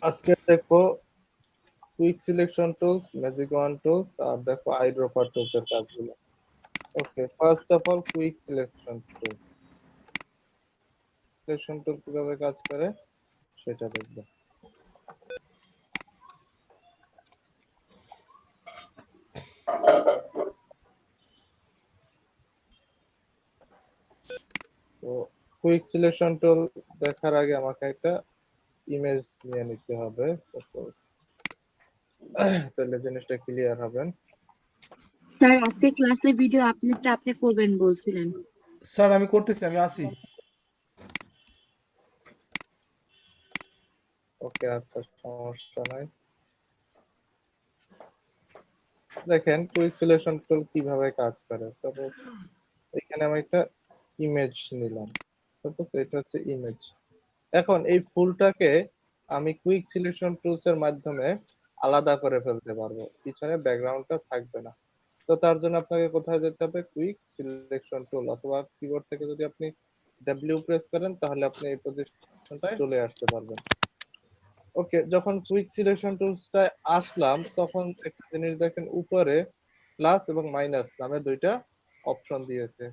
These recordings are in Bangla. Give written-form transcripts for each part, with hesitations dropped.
আজকে দেখো quick selection tools, magic wand tools আর দেখো আইড্রপার টুলস এর কাজগুলো। Okay, first of all quick selection tool. Selection tool কিভাবে কাজ করে সেটা দেখবো। তো কুইক সিলেকশন টুল দেখার আগে আমাকে একটা ইমেজ নিয়ে নিতে হবে। তাহলে জিনিসটা ক্লিয়ার হবেন। স্যার আজকে ক্লাসে ভিডিও আপলোডটা আপনি করবেন বলছিলেন। স্যার আমি করতেছি, আমি আসি। ওকে, আচ্ছা, সমস্যা নাই। দেখেন কুইক সিলেকশন টুল কিভাবে কাজ করে। সাপোজ এখানে আমি একটা ইমেজ নিলাম। সাপোজ এটা হচ্ছে ইমেজ। এখন এই ফুলটাকে আমি কুইক সিলেকশন টুলস এর মাধ্যমে আলাদা করে ফেলতে পারবো, পিছনে ব্যাকগ্রাউন্ডটা থাকবে না। তো তার জন্য আপনাকে কোথায় যেতে হবে? কুইক সিলেকশন টুল, অথবা কিবোর্ড থেকে যদি আপনি ডব্লিউ প্রেস করেন তাহলে আপনি এই পজিশনটায় চলে আসতে পারবেন। ওকে, যখন কুইক সিলেকশন টুলসটায় আসলাম তখন একটা জিনিস দেখেন, উপরে প্লাস এবং মাইনাস নামে দুইটা অপশন দিয়েছে।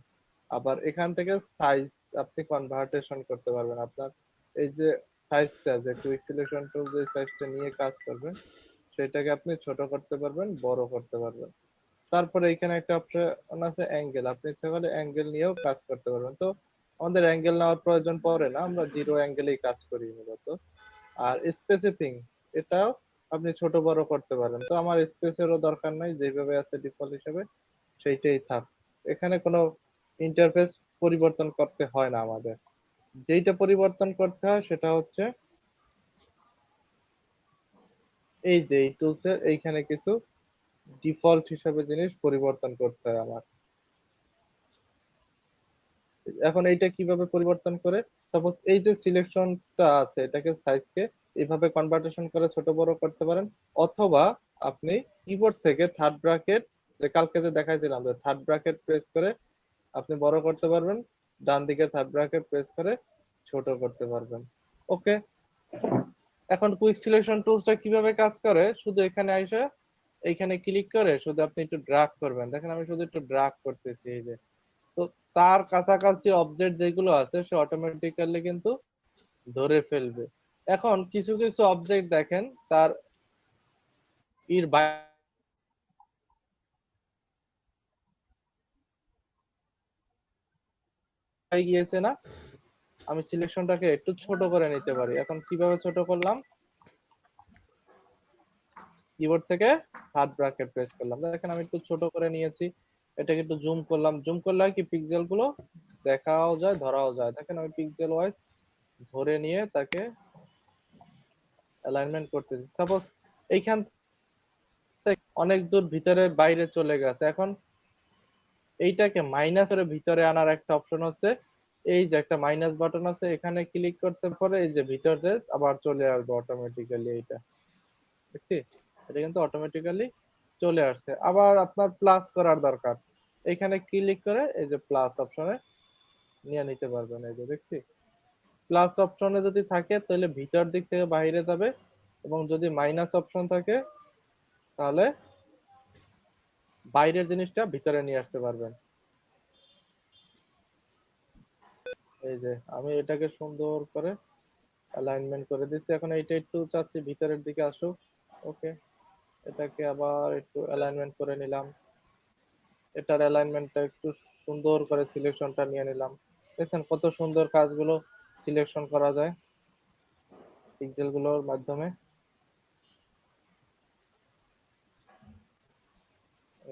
আবার এখান থেকে সাইজ আপনি কনভার্টেশন করতে পারবেন। আপনার এই যে সাইজটা, যে কুইক সিলেকশন টুল যে সাইজটা নিয়ে কাজ করবেন সেটাকে আপনি ছোট করতে পারবেন, বড় করতে পারবেন। তারপরে এখানে একটা অপশন আছে অ্যাঙ্গেল, আপনি ইচ্ছা করলে অ্যাঙ্গেল নিয়েও কাজ করতে পারবেন। তো আমাদের অ্যাঙ্গেল নেওয়ার প্রয়োজন পড়ে না, আমরা জিরো অ্যাঙ্গেলেই কাজ করি মূলত। আর স্পেসিফিং, এটাও আপনি ছোট বড় করতে পারেন। তো আমার স্পেসেরও দরকার নাই, যেভাবে আছে ডিফল্ট হিসেবে সেইটাই থাক। এখানে কোনো ইন্টারফেস পরিবর্তন করতে হয় না আমাদের। যেইটা পরিবর্তন করতে হয় সেটা হচ্ছে এই যে এই টুলসের এইখানে কিছু ডিফল্ট হিসাবে জিনিস পরিবর্তন করতে হয় আমার। এখন এইটা কিভাবে পরিবর্তন করে? সাপোজ এই যে সিলেকশনটা আছে এটাকে সাইজকে এইভাবে কনভার্টেশন করে ছোট বড় করতে পারেন, অথবা আপনি কিবোর্ড থেকে থার্ড ব্র্যাকেট, যে কালকে যে দেখাইছিলাম যে থার্ড ব্র্যাকেট প্রেস করে আপনি বড় করতে পারবেন, ডান দিকে থার্ড ব্র্যাকেট প্রেস করে ছোট করতে পারবেন। ওকে, এখন কুইক সিলেকশন টুলসটা কিভাবে কাজ করে? শুধু এখানে এসে এইখানে ক্লিক করে শুধু আপনি একটু ড্রাগ করবেন। দেখেন আমি শুধু একটু ড্রাগ করতেছি, এই যে। তো তার কাছাকাছি অবজেক্ট যেগুলো আছে সে অটোমেটিক্যালি কিন্তু ধরে ফেলবে। এখন কিছু কিছু অবজেক্ট দেখেন তার এর বাইরে গিয়েছে না, আমি সিলেকশনটাকে একটু ছোট করে নিতে পারি। এখন কিভাবে ছোট করলাম? কিবোর্ড থেকে থার্ড ব্র্যাকেট প্রেস করলাম, দেখেন আমি একটু ছোট করে নিয়েছি। এটাকে একটু জুম করলাম, জুম করলে কি পিক্সেল গুলো দেখাও যায়, ধরাও যায়। দেখেন আমি পিক্সেল ওয়াইজ ধরে নিয়ে তাকে অ্যালাইনমেন্ট করতেছি। সাপোজ এইখান থেকে অনেক দূর ভিতরে বাইরে চলে গেছে। এখন এইটাকে মাইনাস করে ভিতরে আনার একটা অপশন হচ্ছে এই যে একটা মাইনাস বাটন আছে, এখানে ক্লিক করতে পরে এই যে ভিতরে আবার চলে আসবে অটোমেটিক্যালি। এইটা দেখছি, এটা কিন্তু অটোমেটিক্যালি চলে আসছে। আবার আপনার প্লাস করার দরকার, এখানে ক্লিক করে এই যে প্লাস অপশনে নিয়ে নিতে পারবেন। এই যে দেখছি, প্লাস অপশনে যদি থাকে তাহলে ভিতর দিক থেকে বাইরে যাবে, এবং যদি মাইনাস অপশন থাকে তাহলে বাইরের জিনিসটা ভিতরে নিয়ে আসতে পারবেন। এই যে আমি এটাকে সুন্দর করে অ্যালাইনমেন্ট করে দিচ্ছি। এখন এইটা একটু চাচ্ছি ভিতরের দিকে আসুক। ওকে, এটাকে আবার একটু অ্যালাইনমেন্ট করে নিলাম। এটার অ্যালাইনমেন্টটা একটু সুন্দর করে সিলেকশনটা নিয়ে নিলাম। দেখেন কত সুন্দর কাজগুলো সিলেকশন করা যায় পিক্সেল গুলোর মাধ্যমে।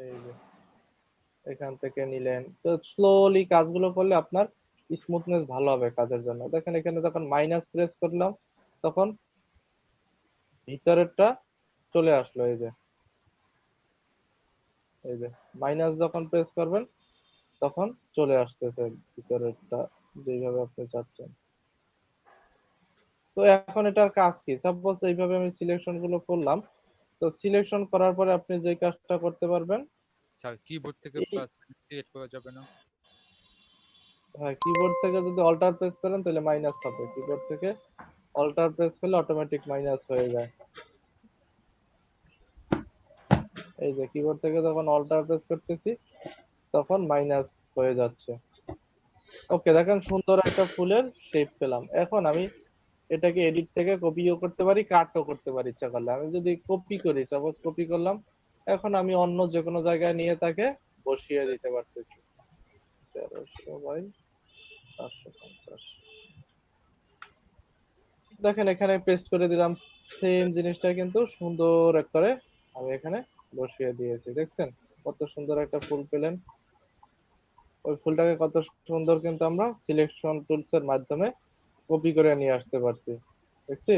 এই যে এখান থেকে নিলেন, তো স্লোলি কাজগুলো করলে আপনার স্মুথনেস ভালো হবে কাজের জন্য। দেখেন এখানে যখন মাইনাস প্রেস করলাম তখন ভিতরেরটা চলে আসলো। এই যে এই যে মাইনাস যখন প্রেস করবেন তখন চলে আসতেছে ভিতরেরটা যেভাবে আপনি চাচ্ছেন। তো এখন এটার কাজ কি? সাপোজ এইভাবে আমি সিলেকশন গুলো করলাম। তো সিলেকশন করার পরে আপনি যে কাজটা করতে পারবেন, স্যার কিবোর্ড থেকে এই প্লাস সিলেক্ট করা যাবে না? হ্যাঁ, কিবোর্ড থেকে যদি অল্টার প্রেস করেন তাহলে মাইনাস হবে, কিবোর্ড থেকে অল্টার প্রেস করলে অটোমেটিক মাইনাস হয়ে যায়। এই যে কিবোর্ড থেকে যখন অল্টার প্রেস করতেছি তখন মাইনাস হয়ে যাচ্ছে। ওকে, দেখেন সুন্দর একটা ফুলের শেপ পেলাম। এখন আমি এটাকে এডিট থেকে কপিও করতে পারি, কাটও করতে পারি ইচ্ছা করলে। আমি যদি কপি করি, সাপোজ কপি করলাম, এখন আমি অন্য যে কোনো জায়গায় নিয়ে তাকে বসিয়ে দিতে পারতেছি। 1300/550। দেখেন এখানে পেস্ট করে দিলাম, সেম জিনিসটা কিন্তু সুন্দর করে আমি এখানে বসিয়ে দিয়েছি। দেখছেন কত সুন্দর একটা ফুল পেলেন। ওই ফুলটাকে কত সুন্দর কিন্তু আমরা সিলেকশন টুলস এর মাধ্যমে কপি করে নিয়ে আসতে পারছি। দেখছি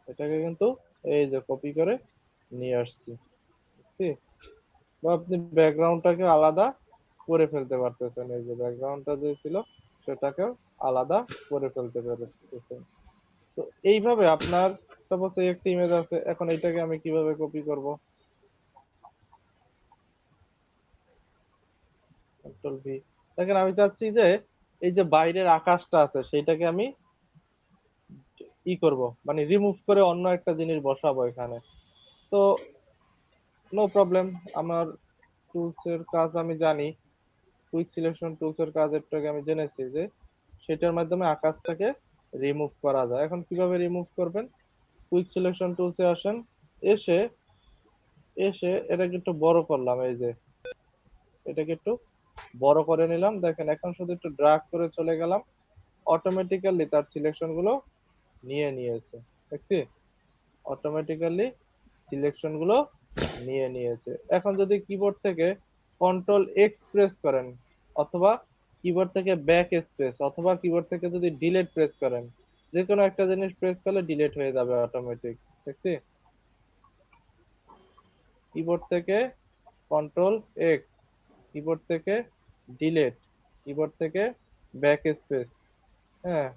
এটাকে কিন্তু এই যে কপি করে নিয়ে আসছি। দেখছি? বা আপনি ব্যাকগ্রাউন্ডটাকে আলাদা করে ফেলতে পারতেছেন। এই যে ব্যাকগ্রাউন্ডটা যে ছিল সেটাকেও আলাদা করে ফেলতে পারতেছেন। তো এইভাবে আপনার সাপোজ এই একটা ইমেজ আছে, এখন এটাকে আমি কিভাবে কপি করব? Control V. দেখেন আমি চাচ্ছি যে এই যে বাইরের আকাশটা আছে সেটাকে আমি করব, মানে রিমুভ করে অন্য একটা জিনিস বসাবো এখানে। তো নো প্রবলেম, আমার টুলস এর কাজ আমি জানি। কুইক সিলেকশন টুলস এর কাজ একটু আগে আমি জেনেছি যে সেটার মাধ্যমে আকাশটাকে রিমুভ করা যায়। এখন কিভাবে রিমুভ করবেন? কুইক সিলেকশন টুলসে আসেন, এসে এসে এটাকে একটু বড় করলাম। এই যে এটাকে একটু বড় করে নিলাম। দেখেন এখন শুধু একটু ড্রাগ করে চলে গেলাম, অটোমেটিক্যালি তার সিলেকশন গুলো নিয়ে নিয়েছে। দেখছি অটোমেটিক্যালি সিলেকশন গুলো নিয়ে নিয়েছে। এখন যদি কিবোর্ড থেকে কন্ট্রোল এক্স প্রেস করেন, অথবা কিবোর্ড থেকে ব্যাক স্পেস, অথবা কিবোর্ড থেকে যদি ডিলিট প্রেস করেন, যে কোনো একটা জিনিস প্রেস করলে ডিলিট হয়ে যাবে অটোমেটিক। দেখছি কিবোর্ড থেকে কন্ট্রোল এক্স, কিবোর্ড থেকে ডিলিট, কিবোর্ড থেকে ব্যাক স্পেস, হ্যাঁ,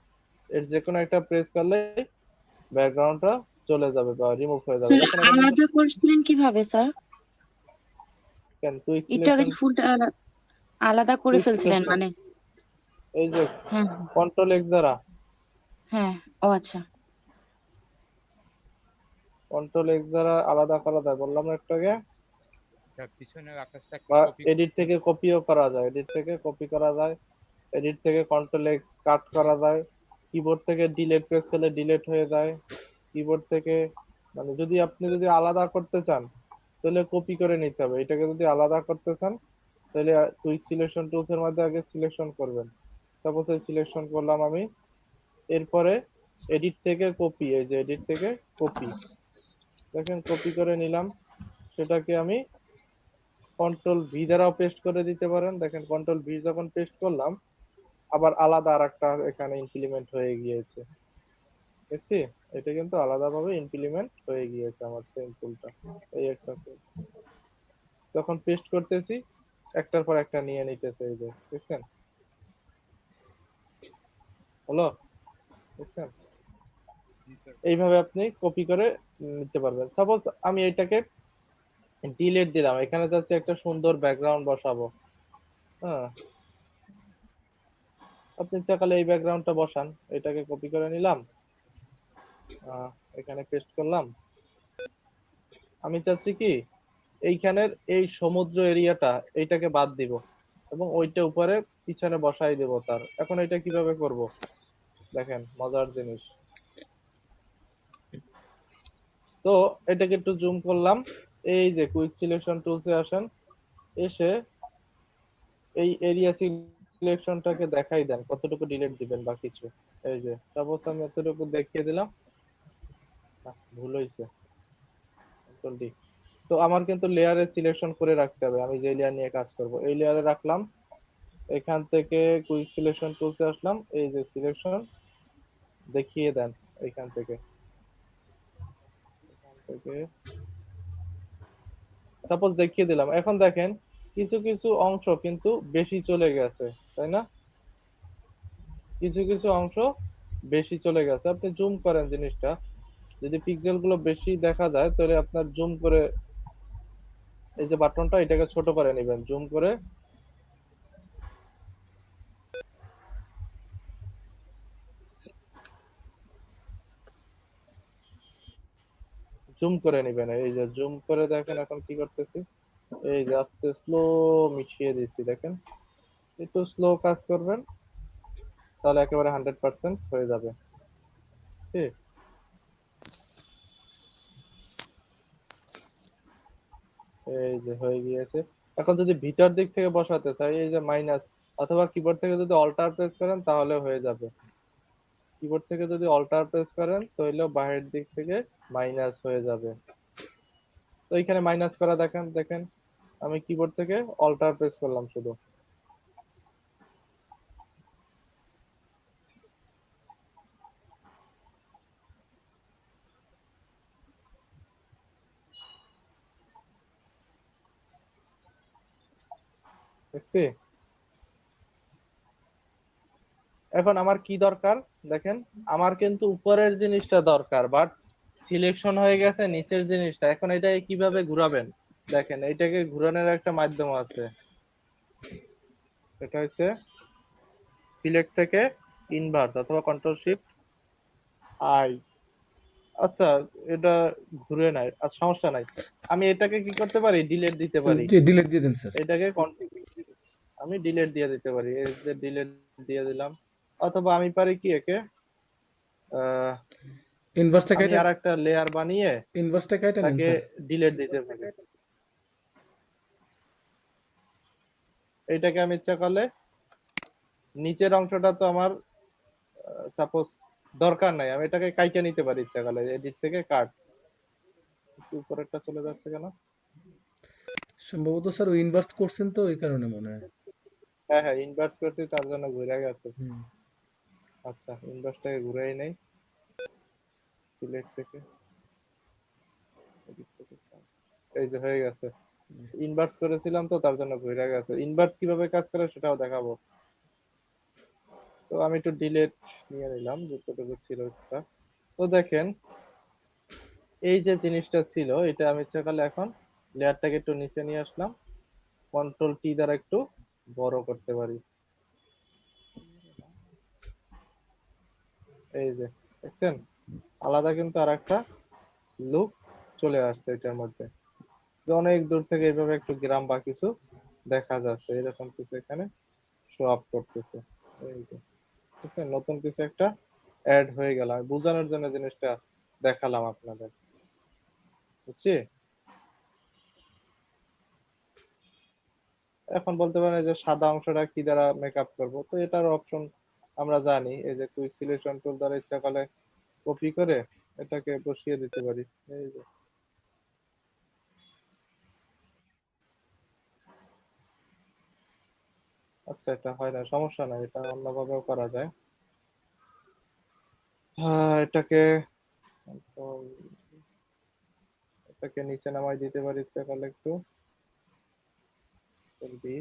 এর যে কোনো একটা প্রেস করলে ব্যাকগ্রাউন্ডটা চলে যাবে বা রিমুভ হয়ে যাবে। স্যার দেখেন এখন কিন্তু আলাদা করছিলেন কিভাবে স্যার? কুইক একটু আগে সিলেকশন, যে ফুলটা আলাদা করে কুইক ফেলছিলেন সিলেকশন মানে? এই যে হ্যাঁ কন্ট্রোল এক্স দ্বারা, হ্যাঁ, ও আচ্ছা। কন্ট্রোল এক্স দ্বারা আলাদা করা যায় বললাম না একটু আগে। তার পিছনের আকাশটা কি বা কপি? এডিট থেকে কপিও করা যায়, এডিট থেকে কপি করা যায়, এডিট থেকে কন্ট্রোল এক্স কাট করা যায়, কিবোর্ড থেকে ডিলিট প্রেস করলে ডিলিট হয়ে যায়। কিবোর্ড থেকে মানে যদি আপনি যদি আলাদা করতে চান তাহলে কপি করে নিতে হবে। এটাকে যদি আলাদা করতে চান তাহলে কুইক সিলেকশন টুলস এর মধ্যে আগে সিলেকশন করবেন। সাপোজ সিলেকশন করলাম আমি, এরপরে এডিট থেকে কপি, এই যে এডিট থেকে কপি, দেখেন কপি করে নিলাম। সেটাকে আমি কন্ট্রোল ভি দ্বারাও পেস্ট করে দিতে পারেন। দেখেন কন্ট্রোল ভি যখন পেস্ট করলাম আবার আলাদা আরেকটা এখানে ইমপ্লিমেন্ট হয়ে গিয়েছে। দেখছি এটা কিন্তু আলাদাভাবে ইমপ্লিমেন্ট হয়ে গিয়েছে আমার সেম টুলটা। এই একটা tool। যখন পেস্ট করতেছি একটার পর একটা নিয়ে নিতেছে, এই যে দেখছেন হলো, দেখছেন জি স্যার। এইভাবে আপনি কপি করে নিতে পারবেন। সাপোজ আমি এটাকে ডিলিট দিলাম, এখানে যাচ্ছে একটা সুন্দর ব্যাকগ্রাউন্ড বসাবো, হ্যাঁ, আপনি চাকালে এই ব্যাকগ্রাউন্ডটা বসান। এটাকে কপি করে নিলাম, এখানে পেস্ট করলাম। আমি চাচ্ছি কি এইখানের এই সমুদ্র এরিয়াটা এইটাকে বাদ দিব এবং ওইটা উপরে পিছনে বসাই দেব তার। এখন এটা কিভাবে করব? দেখেন মজার জিনিস। তো এটাকে একটু জুম করলাম, এই যে কুইক সিলেকশন টুলসে আসেন, এসে এই এরিয়া সিলেকশনটাকে দেখাই দেন কতটুকু ডিলিট দিবেন বা কিছু। এই যে সাপোজ আমি এতটুকু দেখিয়ে দিলাম, ভুল হয়েছে, কন্ট্রোল ডি। তো আমার কিন্তু লেয়ারে সিলেকশন করে রাখতে হবে, আমি যে লেয়ার নিয়ে কাজ করব এই লেয়ারে রাখলাম। এখান থেকে কুইক সিলেকশন টুলসে আসলাম, এই যে সিলেকশন দেখিয়ে দেন এখান থেকে, সাপোজ দেখিয়ে দিলাম। এখন দেখেন কিছু কিছু অংশ কিন্তু বেশি চলে গেছে, তাই না? কিছু কিছু অংশ বেশি চলে গেছে। আপনি জুম করেন জিনিসটা, যদি পিক্সেল গুলো বেশি দেখা যায় তাহলে আপনার জুম করে এই যে বাটনটা এটাকে ছোট করে নেবেন, জুম করে জুম করে নিবেন। এই যে জুম করে দেখেন এখন কি করতেছি, এই যে আস্তে স্লো মিশিয়ে দিচ্ছি, দেখেন একটু স্লো কাজ করবেন তাহলে একেবারে 100% হয়ে যাবে। ঠিক, এই যে হয়ে গিয়েছে। এখন যদি ভিতর দিক থেকে বসাতে চাই, এই যে মাইনাস, অথবা কিবোর্ড থেকে যদি অল্টার প্রেস করেন তাহলে হয়ে যাবে। কিবোর্ড থেকে যদি অল্টার প্রেস করেন তাহলে বাহির দিক থেকে মাইনাস হয়ে যাবে। তো এখানে মাইনাস করা দেখেন, দেখেন আমি কিবোর্ড থেকে অল্টার প্রেস করলাম শুধু। দেখছি। এখন আমার কি দরকার দেখেন, আমার কিন্তু উপরের জিনিসটা দরকার, বাট সিলেকশন হয়ে গেছে নিচের জিনিসটা। এখন এটাকে কিভাবে ঘোরাবেন দেখেন, এটাকে ঘোরানোর একটা মাধ্যম আছে। এটা হচ্ছে সিলেক্ট থেকে ইনভার্স অথবা কন্ট্রোল শিফট আই। আচ্ছা, এটা ঘুরে নাই, আর সমস্যা নাই। আমি এটাকে কি করতে পারি, ডিলিট দিতে পারি। জি ডিলিট দিয়ে দেন স্যার। এটাকে আমি ডিলিট দিয়ে দিতে পারি, এই যে ডিলিট দিয়ে দিলাম। অথবা আমি পারি কি একে আহ ইনভার্সটা আমি কেটে, আর একটা লেয়ার বানিয়ে ইনভার্সটা কেটে নেন তাকে স্যার। ডিলিট দিতে পারি। এইটাকে আমি ইচ্ছা করলে নিচের অংশটা তো আমার সাপোজ দরকার নাই, আমি এটাকে কাইটে নিতে পারি ইচ্ছা করলে, এদিক থেকে কাট। উপরেরটা চলে যাচ্ছে কেন? সম্ভবত স্যার ওই ইনভার্স করছেন তো এই কারণে মনে হয়। হ্যাঁ হ্যাঁ, ইনভার্স করছি তার জন্য ঘুরে গেছে। হুম। আচ্ছা, ইনভার্সটাকে ঘুরাই নেই, সিলেক্ট থেকে এদিক থেকে কাট। এই যে হয়ে গেছে, ইনভার্স করেছিলাম তো তার জন্য ঘুরে গেছে। ইনভার্স কিভাবে কাজ করে সেটাও দেখাবো। তো আমি একটু ডিলেট নিয়ে নিলাম যতটুকু ছিল extra। তো দেখেন এই যে জিনিসটা ছিল, এটা আমি ইচ্ছা করলে এখন লেয়ারটাকে একটু নিচে নিয়ে আসলাম, কন্ট্রোল টি দ্বারা একটু বড় করতে পারি। এই যে দেখছেন, আলাদা কিন্তু আর একটা লুক চলে আসছে এটার মধ্যে, যে অনেক দূর থেকে এইভাবে একটু গ্রাম বা কিছু দেখা যাচ্ছে, এরকম কিছু এখানে শো আপ করতেছে। এই যে দেখছেন, নতুন কিছু একটা অ্যাড হয়ে গেল। আমি বোঝানোর জন্য জিনিসটা দেখালাম আপনাদের, বুঝছি। এখন বলতে পারেন যে সাদা অংশটা কি দ্বারা মেকআপ করব, তো এটার অপশন আমরা জানি, এই যে কুইক সিলেকশন টুল দ্বারা ইচ্ছা করলে কপি করে এটাকে বসিয়ে দিতে পারি। এই যে আচ্ছা, এটা হয় না, সমস্যা নাই, এটা অন্যভাবেও করা যায়। এটাকে এটাকে নিচে নামাই দিতে পারি ইচ্ছা করলে একটু, জলদি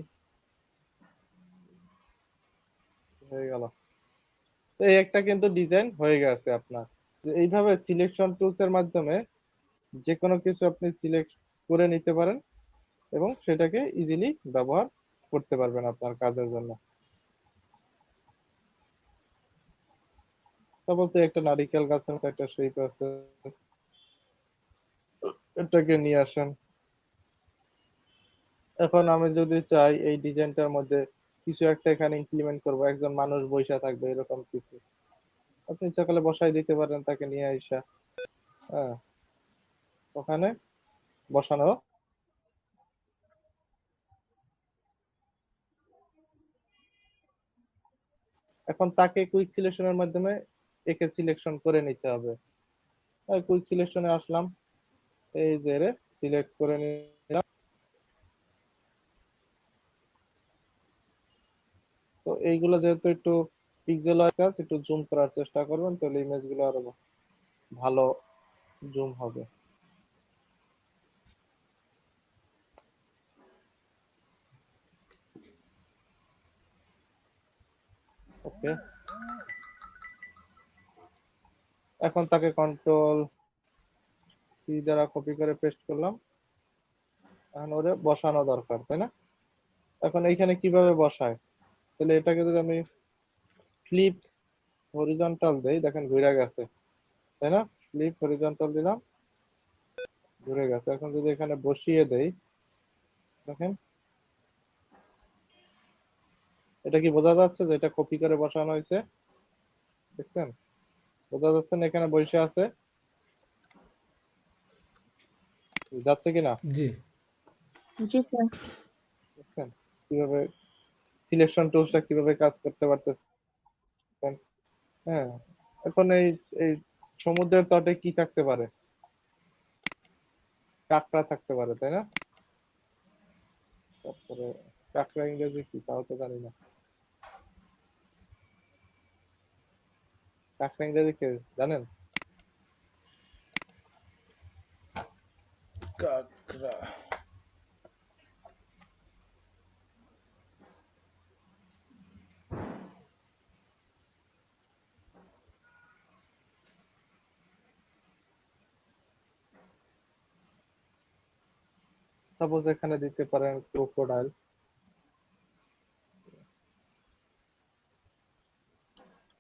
হয়ে গেল। তো এই একটা কিন্তু ডিজাইন হয়ে গেছে আপনার। যে এইভাবে সিলেকশন টুলস এর মাধ্যমে যে কোনো কিছু আপনি সিলেক্ট করে নিতে পারেন এবং সেটাকে ইজিলি ব্যবহার করতে পারবেন আপনার কাজের জন্য। তারপর তো একটা নারিকেল গাছের মতো একটা শেপ আছে, এটাকে নিয়ে আসেন। এখন আমি যদি চাই এই ডিজাইনটার মধ্যে কিছু একটা এখানে ইমপ্লিমেন্ট করব, একজন মানুষ বসে থাকবে এরকম কিছু, আপনি ইচ্ছা করলে বসাই দিতে পারেন তাকে নিয়ে আইসা। হ্যাঁ, ওখানে বসানো। এখন তাকে কুইক সিলেকশনের মাধ্যমে একে সিলেকশন করে নিতে হবে। কুইক সিলেকশনে আসলাম, এই যে সিলেক্ট করে নিলাম। তো এইগুলো যেহেতু একটু পিক্সেল কাজ, একটু জুম করার চেষ্টা করবেন তাহলে ইমেজ গুলো আরো ভালো জুম হবে। ওকে, এখন তাকে কন্ট্রোল সি দ্বারা কপি করে পেস্ট করলাম। এখন ওরে বসানো দরকার, তাই না? এখন এইখানে কিভাবে বসায়, তাহলে এটাকে যদি আমি ফ্লিপ হরিজন্টাল দেই, দেখেন ঘুরে গেছে, তাই না? ফ্লিপ হরিজন্টাল দিলাম, ঘুরে গেছে। এখন যদি এখানে বসিয়ে দেই, দেখেন এটা কি বোঝা যাচ্ছে যে এটা কপি করে বসানো হয়েছে? দেখছেন? বোঝা যাচ্ছে না এখানে বসে আছে? যাচ্ছে কিনা? জি। জি স্যার। দেখছেন কিভাবে সিলেকশন টুলসটা কিভাবে কাজ করতে পারতেছে? হ্যাঁ, এখন এই সমুদ্রের তটে কি থাকতে পারে? কাঁকড়া থাকতে পারে, তাই না? তারপরে কাঁকড়া ইংরেজি কি তাও তো জানি না। কাঁকড়া ইংরেজি কি জানেন? কাকড়া। সাপোজ এখানে দিতে পারেন ক্রোকোডাইল।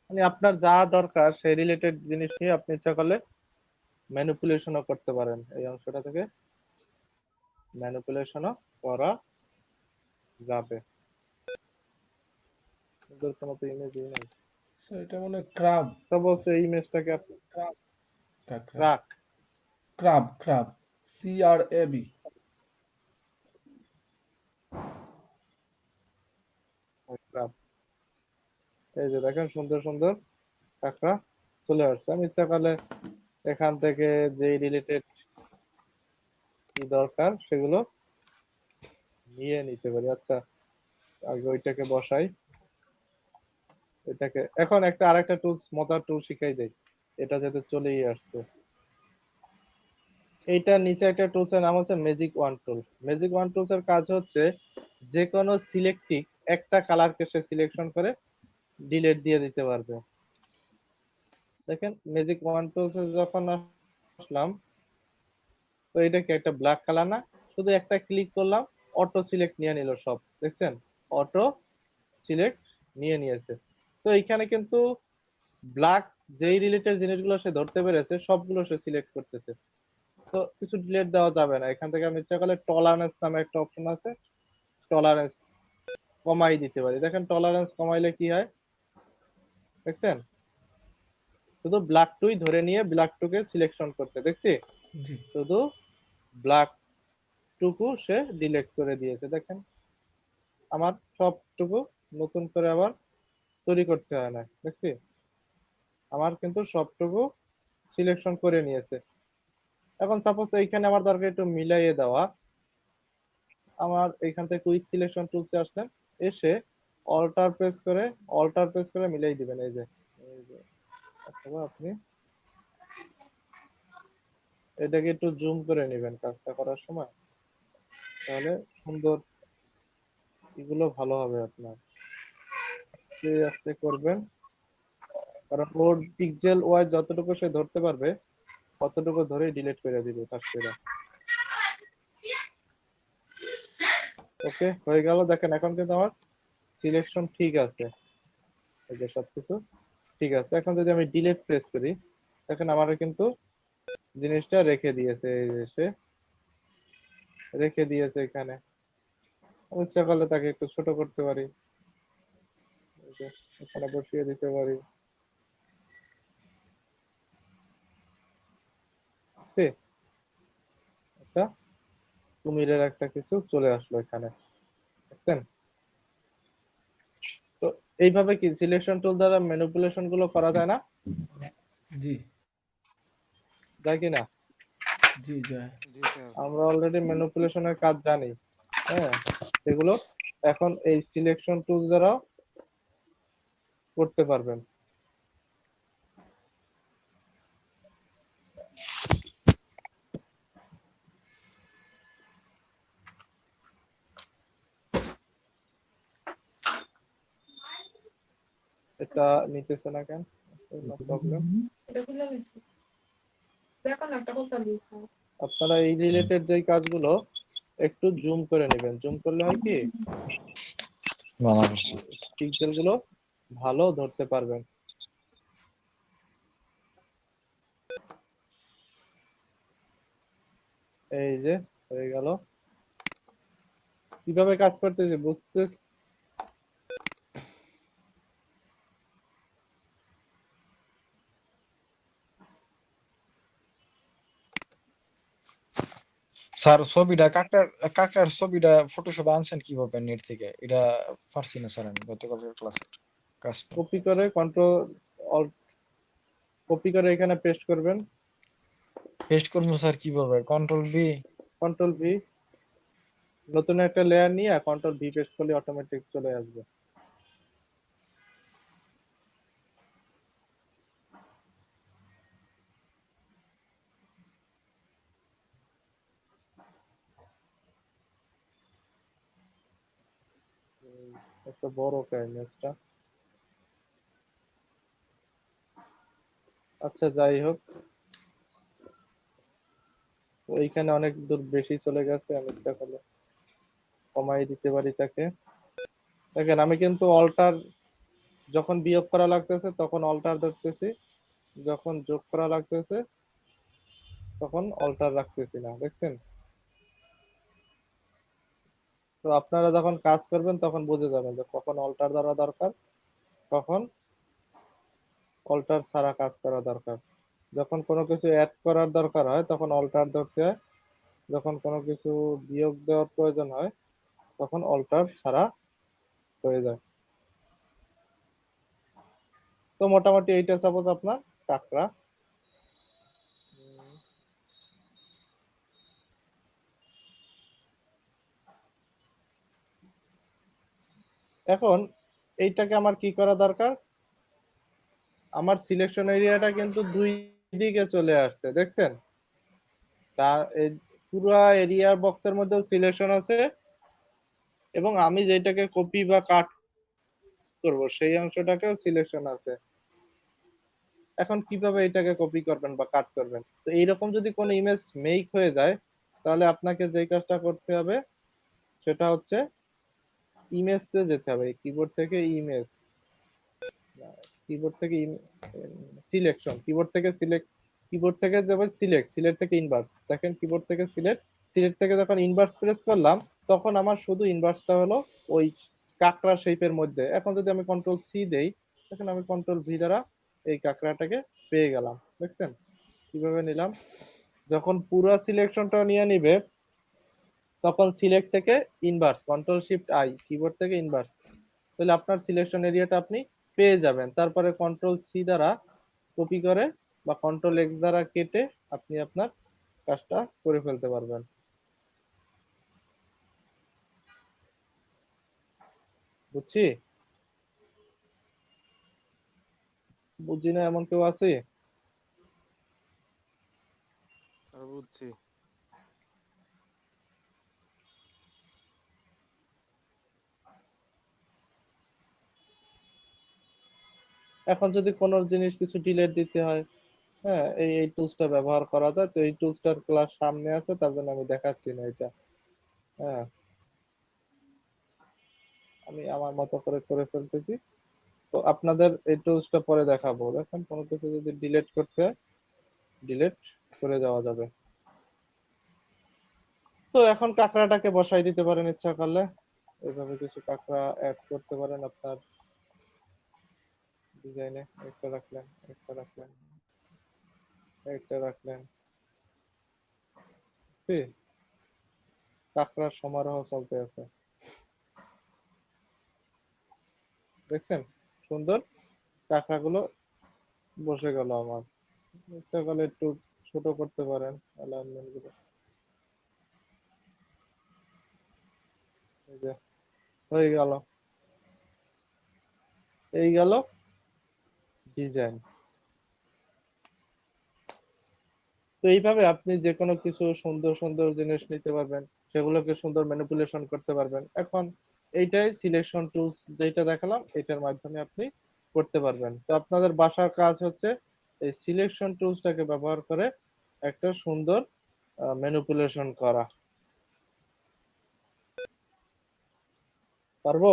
মানে আপনার যা দরকার সেই রিলেটেড জিনিস নিয়ে আপনি ইচ্ছা করলে ম্যানিপুলেশনও করতে পারেন। এই অংশটা থেকে ম্যানিপুলেশনও করা যাবে। সুন্দর কোনো তো ইমেজই নাই। স্যার এটা মনে হয় ক্রাব। সাপোজ এই ইমেজটাকে আপনি কাকড়া। Crack crab CRAB। ক্রাক, এই যে দেখেন সুন্দর সুন্দর কাঁকড়া চলে আসছে। আমি ইচ্ছা করলে এখান থেকে যে রিলেটেড কি দরকার সেগুলো নিয়ে নিতে পারি। আচ্ছা, আগে ওইটাকে বসাই। এটাকে এখন একটা আরেকটা টুলস মজার টুল শিখাই দেই। এটা যাতে চলেই আসছে। এইটার নিচে একটা টুলস এর নাম হচ্ছে ম্যাজিক ওয়ান টুল। ম্যাজিক ওয়ান টুলস এর কাজ হচ্ছে যে কোনো সিলেক্টিভ একটা কালারকে সে সিলেকশন করে ডিলিট দিয়ে দিতে পারবে। দেখেন ম্যাজিক ওয়ান টুলস এ যখন আসলাম, তো এটা কি একটা ব্ল্যাক কালার না? শুধু একটা ক্লিক করলাম, অটো সিলেক্ট নিয়ে নিল সব। দেখছেন? অটো সিলেক্ট নিয়ে নিয়েছে। তো এইখানে কিন্তু ব্ল্যাক যেই রিলেটেড জিনিসগুলো সে ধরতে পেরেছে সবগুলো সে সিলেক্ট করতেছে। তো কিছু ডিলিট দেওয়া যাবে না। এখান থেকে আমি ইচ্ছা করলে টলারেন্স নামে একটা অপশন আছে, টলারেন্স কমাই দিতে পারি। দেখেন টলারেন্স কমাইলে কি হয় দেখছেন? শুধু ব্ল্যাক টুই ধরে নিয়ে ব্ল্যাক টুকে সিলেকশন করতে দেখছি, জি। শুধু ব্ল্যাক টুকু সে ডিলিট করে দিয়েছে। দেখেন আমার সবটুকু নতুন করে আবার তৈরি করতে হয় না। দেখছি আমার কিন্তু সবটুকু সিলেকশন করে নিয়েছে। এখন সাপোজ এইখানে আমার দরকার একটু মিলাইয়ে দেওয়া। আমার এইখান থেকে কুইক সিলেকশন টুলসে আসলেন, এসে অল্টার প্রেস করে মিলাই দিবেন। এই যে অথবা আপনি এটাকে একটু জুম করে নেবেন কাজটা করার সময়, তাহলে সুন্দর এগুলো ভালো হবে আপনার। আস্তে আস্তে করবেন, কারণ ওর পিক্সেল ওয়াইজ যতটুকু সে ধরতে পারবে ততটুকু ধরে ডিলিট করে দিবে ফার্স্ট করে। ওকে হয়ে গেল। দেখেন এখন কিন্তু আমার সিলেকশন ঠিক আছে, এই যে সবকিছু ঠিক আছে। এখন যদি আমি ডিলিট প্রেস করি, দেখেন আমার কিন্তু জিনিসটা রেখে দিয়েছে। এই যে সে রেখে দিয়েছে এখানে। আমি ইচ্ছা করলে তাকে একটু ছোট করতে পারি, এই যে এখানে বসিয়ে দিতে পারি। ঠিক, একটা কুমিরের একটা কিছু চলে আসলো এখানে, দেখছেন? তো এইভাবে কি সিলেকশন টুল দ্বারা ম্যানিপুলেশন গুলো করা যায় না? জি। যায় কি না? জি যায়। জি স্যার। আমরা অলরেডি ম্যানিপুলেশনের কাজ জানি। হ্যাঁ, এগুলো এখন এই সিলেকশন টুল দ্বারা করতে পারবেন। এটা নিতেছে না কেন? No problem. আপনারা এই রিলেটেড যে কাজগুলো একটু জুম করে নেবেন। জুম করলে হয় কি পিক্সেল গুলো ভালো ধরতে পারবেন। এই যে হয়ে গেল। কিভাবে কাজ করতেছে বুঝতে স্যার ছবিটা কাকড়ার ছবিটা ফটোশপে আনছেন কিভাবে নেট থেকে? এটা পারছি না স্যার আমি গতকালকের ক্লাসের কাজটা। কপি করে কন্ট্রোল অল্ট কপি করে এখানে পেস্ট করবেন, পেস্ট করবো স্যার কিভাবে? Control V. কন্ট্রোল ভি, নতুন একটা লেয়ার নিয়ে কন্ট্রোল ভি পেস্ট করলে অটোমেটিক চলে আসবে। একটা বড় ইমেজটা। আচ্ছা যাই হোক, ওইখানে অনেক দূর বেশি চলে গেছে, আমি ইচ্ছা করলে কমাই দিতে পারি তাকে। দেখেন আমি কিন্তু অল্টার যখন বিয়োগ করা লাগতেছে তখন অল্টার ধরতেছি, যখন যোগ করা লাগতেছে তখন অল্টার রাখতেছি না, দেখছেন? তো আপনারা যখন কাজ করবেন তখন বুঝে যাবেন যে কখন অল্টার ধরা দরকার, কখন অল্টার ছাড়া কাজ করা দরকার। যখন কোনো কিছু অ্যাড করার দরকার হয় তখন অল্টার ধরতে হয়, যখন কোনো কিছু বিয়োগ দেওয়ার প্রয়োজন হয় তখন অল্টার ছাড়া হয়ে যায়। তো মোটামুটি এইটা সাপোজ আপনার কাঁকড়া। এখন এইটাকে আমার কি করা দরকার, আমার সিলেকশন এরিয়াটা কিন্তু দুই দিকে চলে আসছে, দেখছেন? তার এই পুরো এরিয়া বক্সের মধ্যে সিলেকশন আছে এবং আমি যেটাকে কপি বা কাট করব সেই অংশটাকেও সিলেকশন আছে। এখন কিভাবে এটাকে কপি করবেন বা কাট করবেন? তো এইরকম যদি কোনো ইমেজ মেক হয়ে যায় তাহলে আপনাকে যে কাজটা করতে হবে সেটা হচ্ছে ইমেজে যেতে হবে, কিবোর্ড থেকে ইমেজ, কিবোর্ড থেকে সিলেকশন, কিবোর্ড থেকে যাবে সিলেক্ট, সিলেক্ট থেকে ইনভার্স। দেখেন কিবোর্ড থেকে সিলেক্ট, সিলেক্ট থেকে যখন ইনভার্স প্রেস করলাম তখন আমার শুধু ইনভার্সটা হলো ওই কাঁকড়া শেপের মধ্যে। এখন যদি আমি কন্ট্রোল সি দেই, দেখেন আমি কন্ট্রোল ভি দ্বারা এই কাঁকড়াটাকে পেয়ে গেলাম, দেখছেন কিভাবে নিলাম? যখন পুরো সিলেকশনটা নিয়ে নিবে তখন সিলেক্ট থেকে inverse, control shift I, keyboard থেকে ইনভার্স, তাহলে আপনার সিলেকশন এরিয়াটা আপনি পেয়ে যাবেন। তারপরে কন্ট্রোল সি দ্বারা কপি করে বা কন্ট্রোল এক্স দ্বারা কেটে আপনি আপনার কাজটা করে ফেলতে পারবেন। বুঝছি? বুঝছি না এমন কেউ আছে? স্যার বুঝছি। এখন যদি কোনো জিনিস কিছু ডিলিট দিতে হয়, হ্যাঁ এই টুলসটা ব্যবহার করা যায়। তো এই টুলসটার ক্লাস সামনে আছে তার জন্য আমি দেখাচ্ছি না এটা। হ্যাঁ আমি আমার মতো করে করে ফেলতেছি। তো আপনাদের এই টুলসটা পরে দেখাবো। দেখেন কোনো কিছু যদি ডিলিট করতে হয় ডিলিট করে দেওয়া যাবে। তো এখন কাঁকড়াটাকে বসাই দিতে পারেন ইচ্ছা করলে, এইভাবে কিছু কাঁকড়া অ্যাড করতে পারেন আপনার ডিজাইনে। একটা রাখলেন, একটা রাখলেন, একটা রাখলেন, ঠিক কাঁকড়ার সমারোহ চলতে আছে, দেখছেন সুন্দর কাঁকড়াগুলো বসে গেল আমার। ইচ্ছা করলে একটু ছোট করতে পারেন অ্যালাইনমেন্ট গুলো। এই যে হয়ে গেল, এই গেল ডিজাইন। তো এইভাবে আপনি যে কোনো কিছু সুন্দর সুন্দর জিনিস নিতে পারবেন, সেগুলোকে সুন্দর ম্যানিপুলেশন করতে পারবেন। এখন এইটাই সিলেকশন টুলস যেটা দেখালাম এটার মাধ্যমে আপনি করতে পারবেন। তো আপনাদের বাসার কাজ হচ্ছে এই সিলেকশন টুলসটাকে ব্যবহার করে একটা সুন্দর ম্যানিপুলেশন করা। পারবো?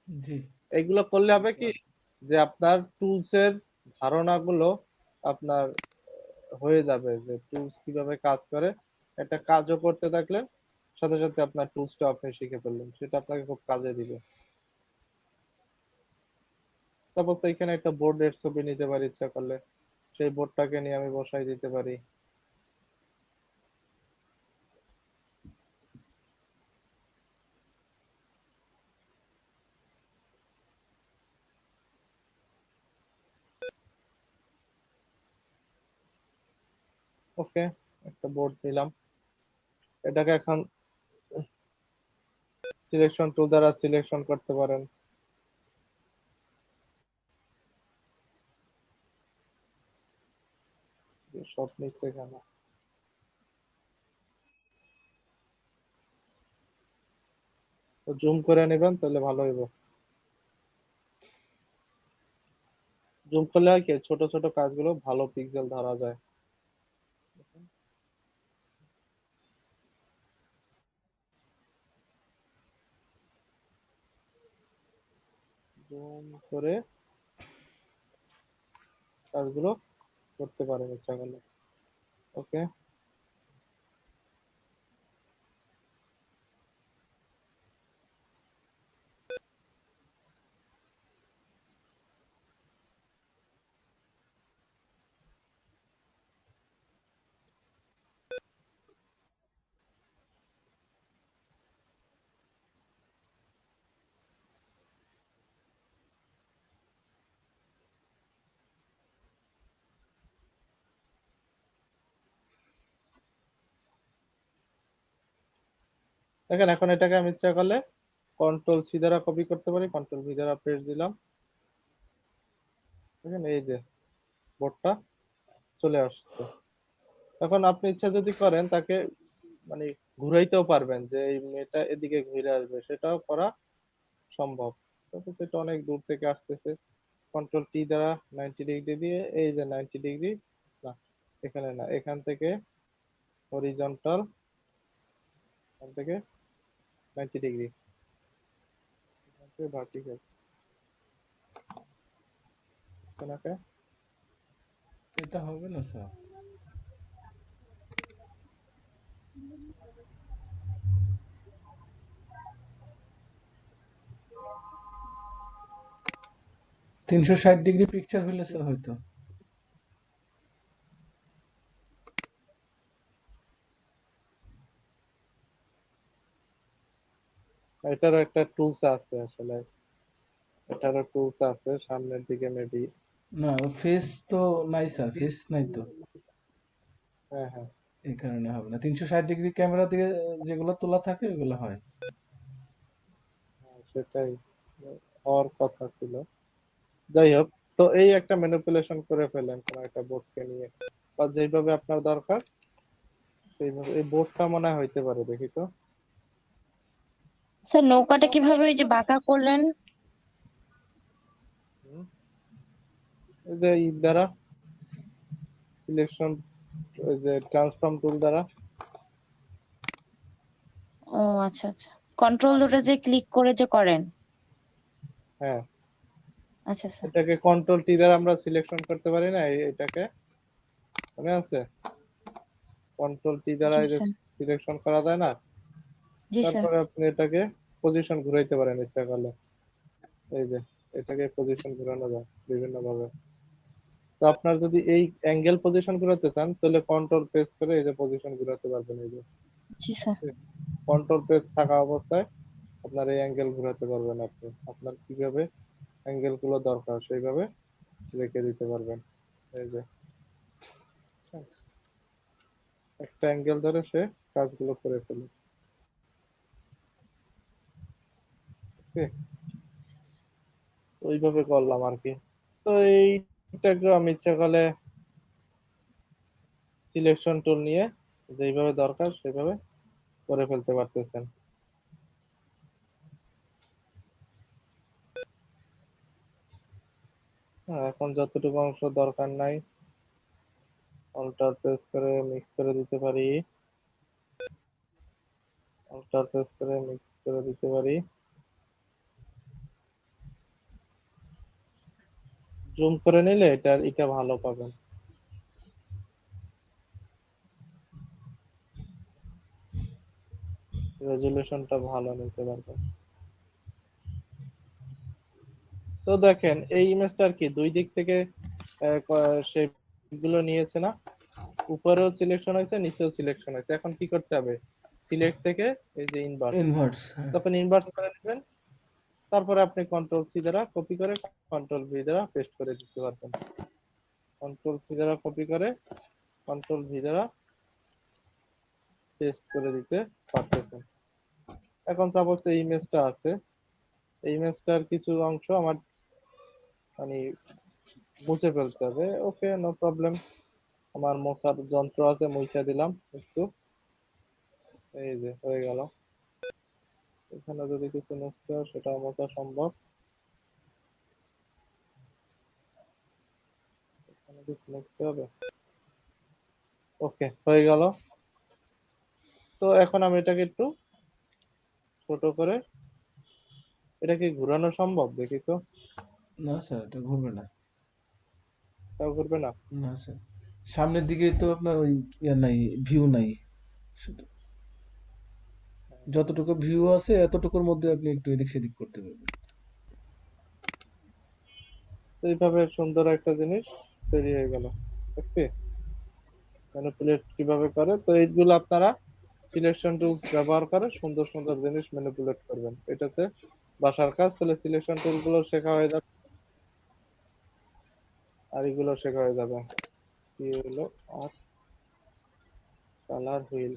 জি। এইগুলো করলে হবে কি যে আপনার টুলস এর ধারণাগুলো আপনার হয়ে যাবে যে টুলস কিভাবে কাজ করে। একটা কাজও করতে থাকলে সাথে সাথে আপনার টুলসটা আপনি শিখে ফেললেন, সেটা আপনাকে খুব কাজে দিবে। তারপর এইখানে একটা বোর্ডের ছবি নিতে পারি ইচ্ছা করলে, সেই বোর্ডটাকে নিয়ে আমি বসাই দিতে পারি। ওকে, একটা বোর্ড নিলাম। এটাকে এখন সিলেকশন টুল দ্বারা সিলেকশন করতে পারেন। সব নিচ্ছে এখানে। তো জুম করে নেবেন তাহলে ভালো হইব। জুম করলে হয় কি ছোট ছোট কাজগুলো ভালো পিক্সেল ধরা যায়। জুম করে কাজগুলো করতে পারেন ইচ্ছা করলে। ওকে, দেখেন এখন এটাকে আমি ইচ্ছা করলে কন্ট্রোল সি দ্বারা কপি করতে পারি, কন্ট্রোল ভি দ্বারা প্রেস দিলাম, দেখেন এই যে বোর্ডটা চলে আসছে। এখন আপনি ইচ্ছা যদি করেন তাকে মানে ঘুরাইতেও পারবেন, যে এই মেয়েটা এদিকে ঘুরে আসবে, সেটাও করা সম্ভব। তবে সেটা অনেক দূর থেকে আসতেছে। কন্ট্রোল টি দ্বারা 90 ডিগ্রি দিয়ে এই যে 90 ডিগ্রি, না এখানে না, এখান থেকে হরিজন্টাল, এখান থেকে 90 ডিগ্রি, এখান থেকে ভার্টিক্যাল, ওকে। এটা হবে না স্যার। তিনশো 360 ডিগ্রি পিকচার হইলে স্যার হয়তো। এটারও একটা টুলস আছে আসলে, এটারও টুলস আছে সামনের দিকে মেবি। না ফেস তো নাই স্যার, ফেস নাই তো, হ্যাঁ হ্যাঁ এই কারণে হবে না। 360 ডিগ্রি ক্যামেরা দিয়ে যেগুলো তোলা থাকে ওগুলো হয়। হ্যাঁ, সেটাই হওয়ার কথা ছিল। যাই হোক, তো এই একটা ম্যানিপুলেশন করে ফেলেন কোন একটা বোর্ডকে নিয়ে, বা যেইভাবে আপনার দরকার সেইভাবে। এই বোর্ডটা মনে হয় হইতে পারে, দেখি তো। স্যার নৌকাটা কিভাবে ওই যে বাঁকা করলেন? হুম, এই যে ই দ্বারা সিলেকশন, ওই যে ট্রান্সফর্ম টুল দ্বারা। ও আচ্ছা আচ্ছা, কন্ট্রোল দুটো যে ক্লিক করে যে করেন। হ্যাঁ, আচ্ছা স্যার। এটাকে কন্ট্রোল টি দ্বারা আমরা সিলেকশন করতে পারি না, এটাকে মনে আছে? কন্ট্রোল টি দ্বারা জি এই যে স্যার। সিলেকশন করা যায় না, জি স্যার। তারপরে আপনি এটাকে পজিশন ঘুরাইতে পারেন ইচ্ছা করলে। এই যে এটাকে পজিশন ঘুরানো যায় বিভিন্ন ভাবে। তো আপনার যদি এই অ্যাঙ্গেল পজিশন ঘুরাতে চান তাহলে কন্ট্রোল প্রেস করে এই যে পজিশন ঘুরাতে পারবেন। এই যে জি স্যার। কন্ট্রোল প্রেস থাকা অবস্থায় আপনার এই অ্যাঙ্গেল ঘুরাতে পারবেন। আপনি আপনার কিভাবে অ্যাঙ্গেল গুলো দরকার সেইভাবে রেখে দিতে পারবেন। এই যে একটা অ্যাঙ্গেল ধরে সে কাজগুলো করে ফেলে। ওকে, ওইভাবে করলাম আর কি। তো এইটাকে আমি ইচ্ছা করলে সিলেকশন টুল নিয়ে যেইভাবে দরকার সেভাবে করে ফেলতে পারতেছেন। হ্যাঁ, এখন যতটুকু অংশ দরকার নাই অল্টার প্রেস করে মিক্স করে দিতে পারি, অল্টার প্রেস করে মিক্স করে দিতে পারি। জুম করে নিলে এটা ভালো পাবেন। রেজুলেশনটা ভালো নিতে পারবেন। তো দেখেন এই ইমেজটার কি দুই দিক থেকে শেপ গুলো নিয়েছে না, উপরেও সিলেকশন হয়েছে নিচেও সিলেকশন হয়েছে। এখন কি করতে হবে, সিলেক্ট থেকে এই যে ইনভার্স, ইনভার্স। তখন ইনভার্স করে নেবেন। তারপরে আপনি কন্ট্রোল সি দ্বারা কপি করে কন্ট্রোল ভি দ্বারা পেস্ট করে দিতে পারবেন। কন্ট্রোল সি দ্বারা কপি করে কন্ট্রোল ভি দ্বারা পেস্ট করে দিতে পারতেছেন। এখন সাপোজ এই ইমেজটা আছে, এই ইমেজটার কিছু অংশ আমার মানে মুছে ফেলতে হবে। ওকে, নো প্রবলেম, আমার মোছার যন্ত্র আছে, মুছে দিলাম একটু। এই যে হয়ে গেল। এখানে যদি কিছু মুছতে হয় সেটাও মোছা সম্ভব। এখানে কিছু মুছতে হবে। ওকে, হয়ে গেল। তো এখন আমি এটাকে একটু ছোট করে, এটা কি ঘোরানো সম্ভব দেখি তো? না স্যার, এটা ঘুরবে না। তাও করবে না? না স্যার, সামনের দিকে তো আপনার ওই ইয়া নাই, ভিউ নাই। শুধু যতটুকু ভিউ আছে এতটুকুর মধ্যে আপনি একটু এদিক সেদিক করতে পারবেন। তো এইভাবে সুন্দর একটা জিনিস তৈরি হয়ে গেল। ওকে, ম্যানিপুলেট কিভাবে করে, তো এইগুলো আপনারা সিলেকশন টুল ব্যবহার করে সুন্দর সুন্দর জিনিস ম্যানিপুলেট করবেন। এটাতে বাসার কাজ, তাহলে সিলেকশন টুল গুলো শেখা হয়ে যাবে আর এগুলো শেখা হয়ে যাবে। কি হলো, আর কালার হুইল।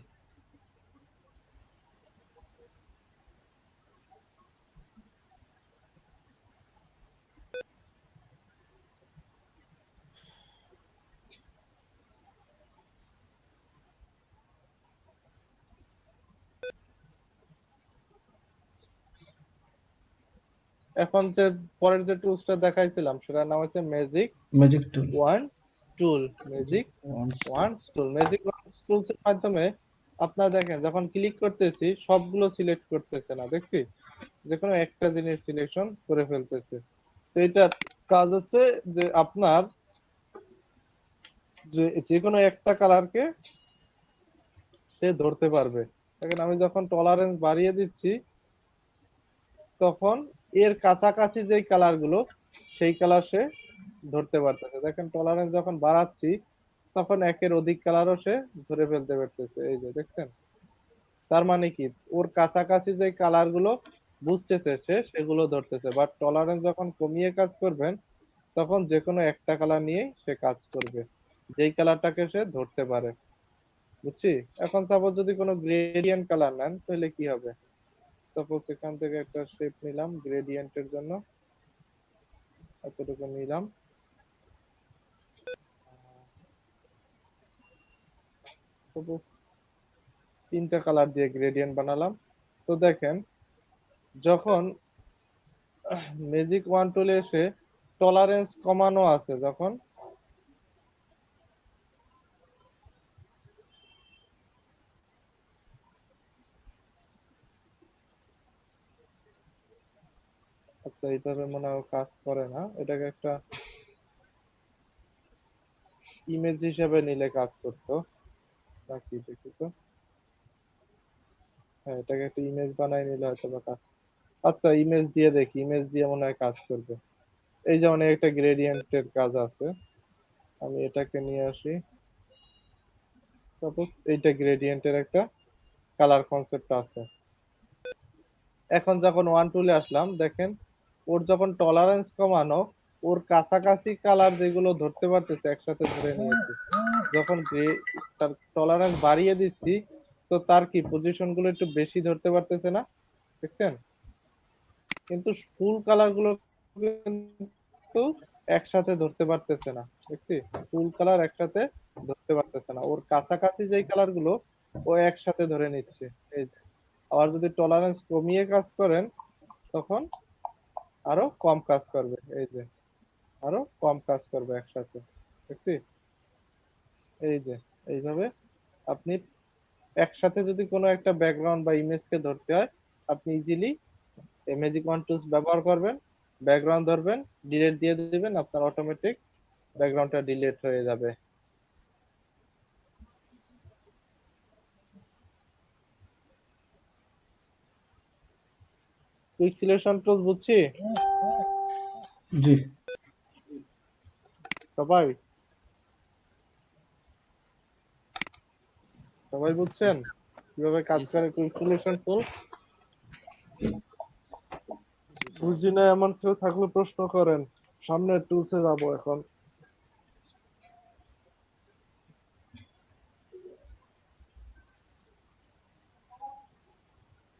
এখন যে পরের যে টুলসটা দেখাইছিলাম সেটার নাম হচ্ছে ম্যাজিক ম্যাজিক টুল। ওয়ান টুল। ম্যাজিক ওয়ান টুল, ম্যাজিক ওয়ান টুলস এর মাধ্যমে আপনারা দেখেন যখন ক্লিক করতেছি সবগুলো সিলেক্ট করতেছে না, দেখছি যে কোনো একটা জিনিস সিলেকশন করে ফেলতেছে। তো এটা কাজ হচ্ছে যে আপনার যে কোনো একটা কালারকে সে ধরতে পারবে। দেখেন আমি যখন টলারেন্স বাড়িয়ে দিচ্ছি তখন এর কাছাকাছি যেই কালার গুলো সেই কালার সে ধরতে পারতেছে। দেখেন টলারেন্স যখন বাড়াচ্ছি তখন একের অধিক কালারও সে ধরে ফেলতে পারতেছে। এই যে দেখছেন, তার মানে কি ওর কাছাকাছি যে কালার গুলো বুঝতেছে সে সেগুলো ধরতেছে। বাট টলারেন্স যখন কমিয়ে কাজ করবেন তখন যে কোনো একটা কালার নিয়ে সে কাজ করবে, যেই কালারটাকে সে ধরতে পারে। বুঝছি? এখন সাপোজ যদি কোনো গ্রেডিয়েন্ট কালার নেন তাহলে কি হবে, সাপোজ এখান থেকে একটা শেপ নিলাম গ্রেডিয়েন্টের জন্য, এতটুকু নিলাম। সাপোজ তিনটা কালার দিয়ে গ্রেডিয়েন্ট বানালাম। তো দেখেন যখন ম্যাজিক ওয়ান টুলে এসে টলারেন্স কমানো আছে, যখন আচ্ছা এইভাবে মনে হয় কাজ করে না, এটাকে একটা ইমেজ হিসেবে নিলে কাজ করতো নাকি দেখি তো। হ্যাঁ, এটাকে একটা ইমেজ বানাই নিলে হয়তো বা কাজ। আচ্ছা ইমেজ দিয়ে দেখি, ইমেজ দিয়ে মনে হয় কাজ করবে। এই যেমন একটা গ্রেডিয়েন্টের কাজ আছে, আমি এটাকে নিয়ে আসি। সাপোজ এইটা গ্রেডিয়েন্টের একটা কালার কনসেপ্ট আছে। এখন যখন ওয়ান টুলে আসলাম দেখেন ওর যখন টলারেন্স কমানো, ওর কাছাকাছি কালার যেগুলো ধরতে পারতেছে একসাথে ধরে নিয়েছে। যখন তার টলারেন্স বাড়িয়ে দিচ্ছি তো তার কি পজিশন গুলো একটু বেশি ধরতে পারতেছে না, দেখছেন? কিন্তু ফুল কালার গুলো কিন্তু একসাথে ধরতে পারতেছে না, দেখছি ফুল কালার একসাথে ধরতে পারতেছে না। ওর কাছাকাছি যেই কালার গুলো ও একসাথে ধরে নিচ্ছে। এই যে। আবার যদি টলারেন্স কমিয়ে কাজ করেন তখন আরো কম কাজ করবে। এই যে আরো কম কাজ করবে একসাথে, দেখছি? এই যে এইভাবে আপনি একসাথে যদি কোনো একটা ব্যাকগ্রাউন্ড বা ইমেজকে ধরতে হয় আপনি ইজিলি এই ম্যাজিক ওয়ান টুলস ব্যবহার করবেন, ব্যাকগ্রাউন্ড ধরবেন, ডিলিট দিয়ে দিবেন, আপনার অটোমেটিক ব্যাকগ্রাউন্ডটা ডিলিট হয়ে যাবে। কুইক সিলেকশন টুল বুঝছি জি সবাই সবাই বুঝছেন কিভাবে কাজ করে কুইক সিলেকশন টুল? বুঝি না এমন কেউ থাকলে প্রশ্ন করেন, সামনের টুলসে যাব এখন।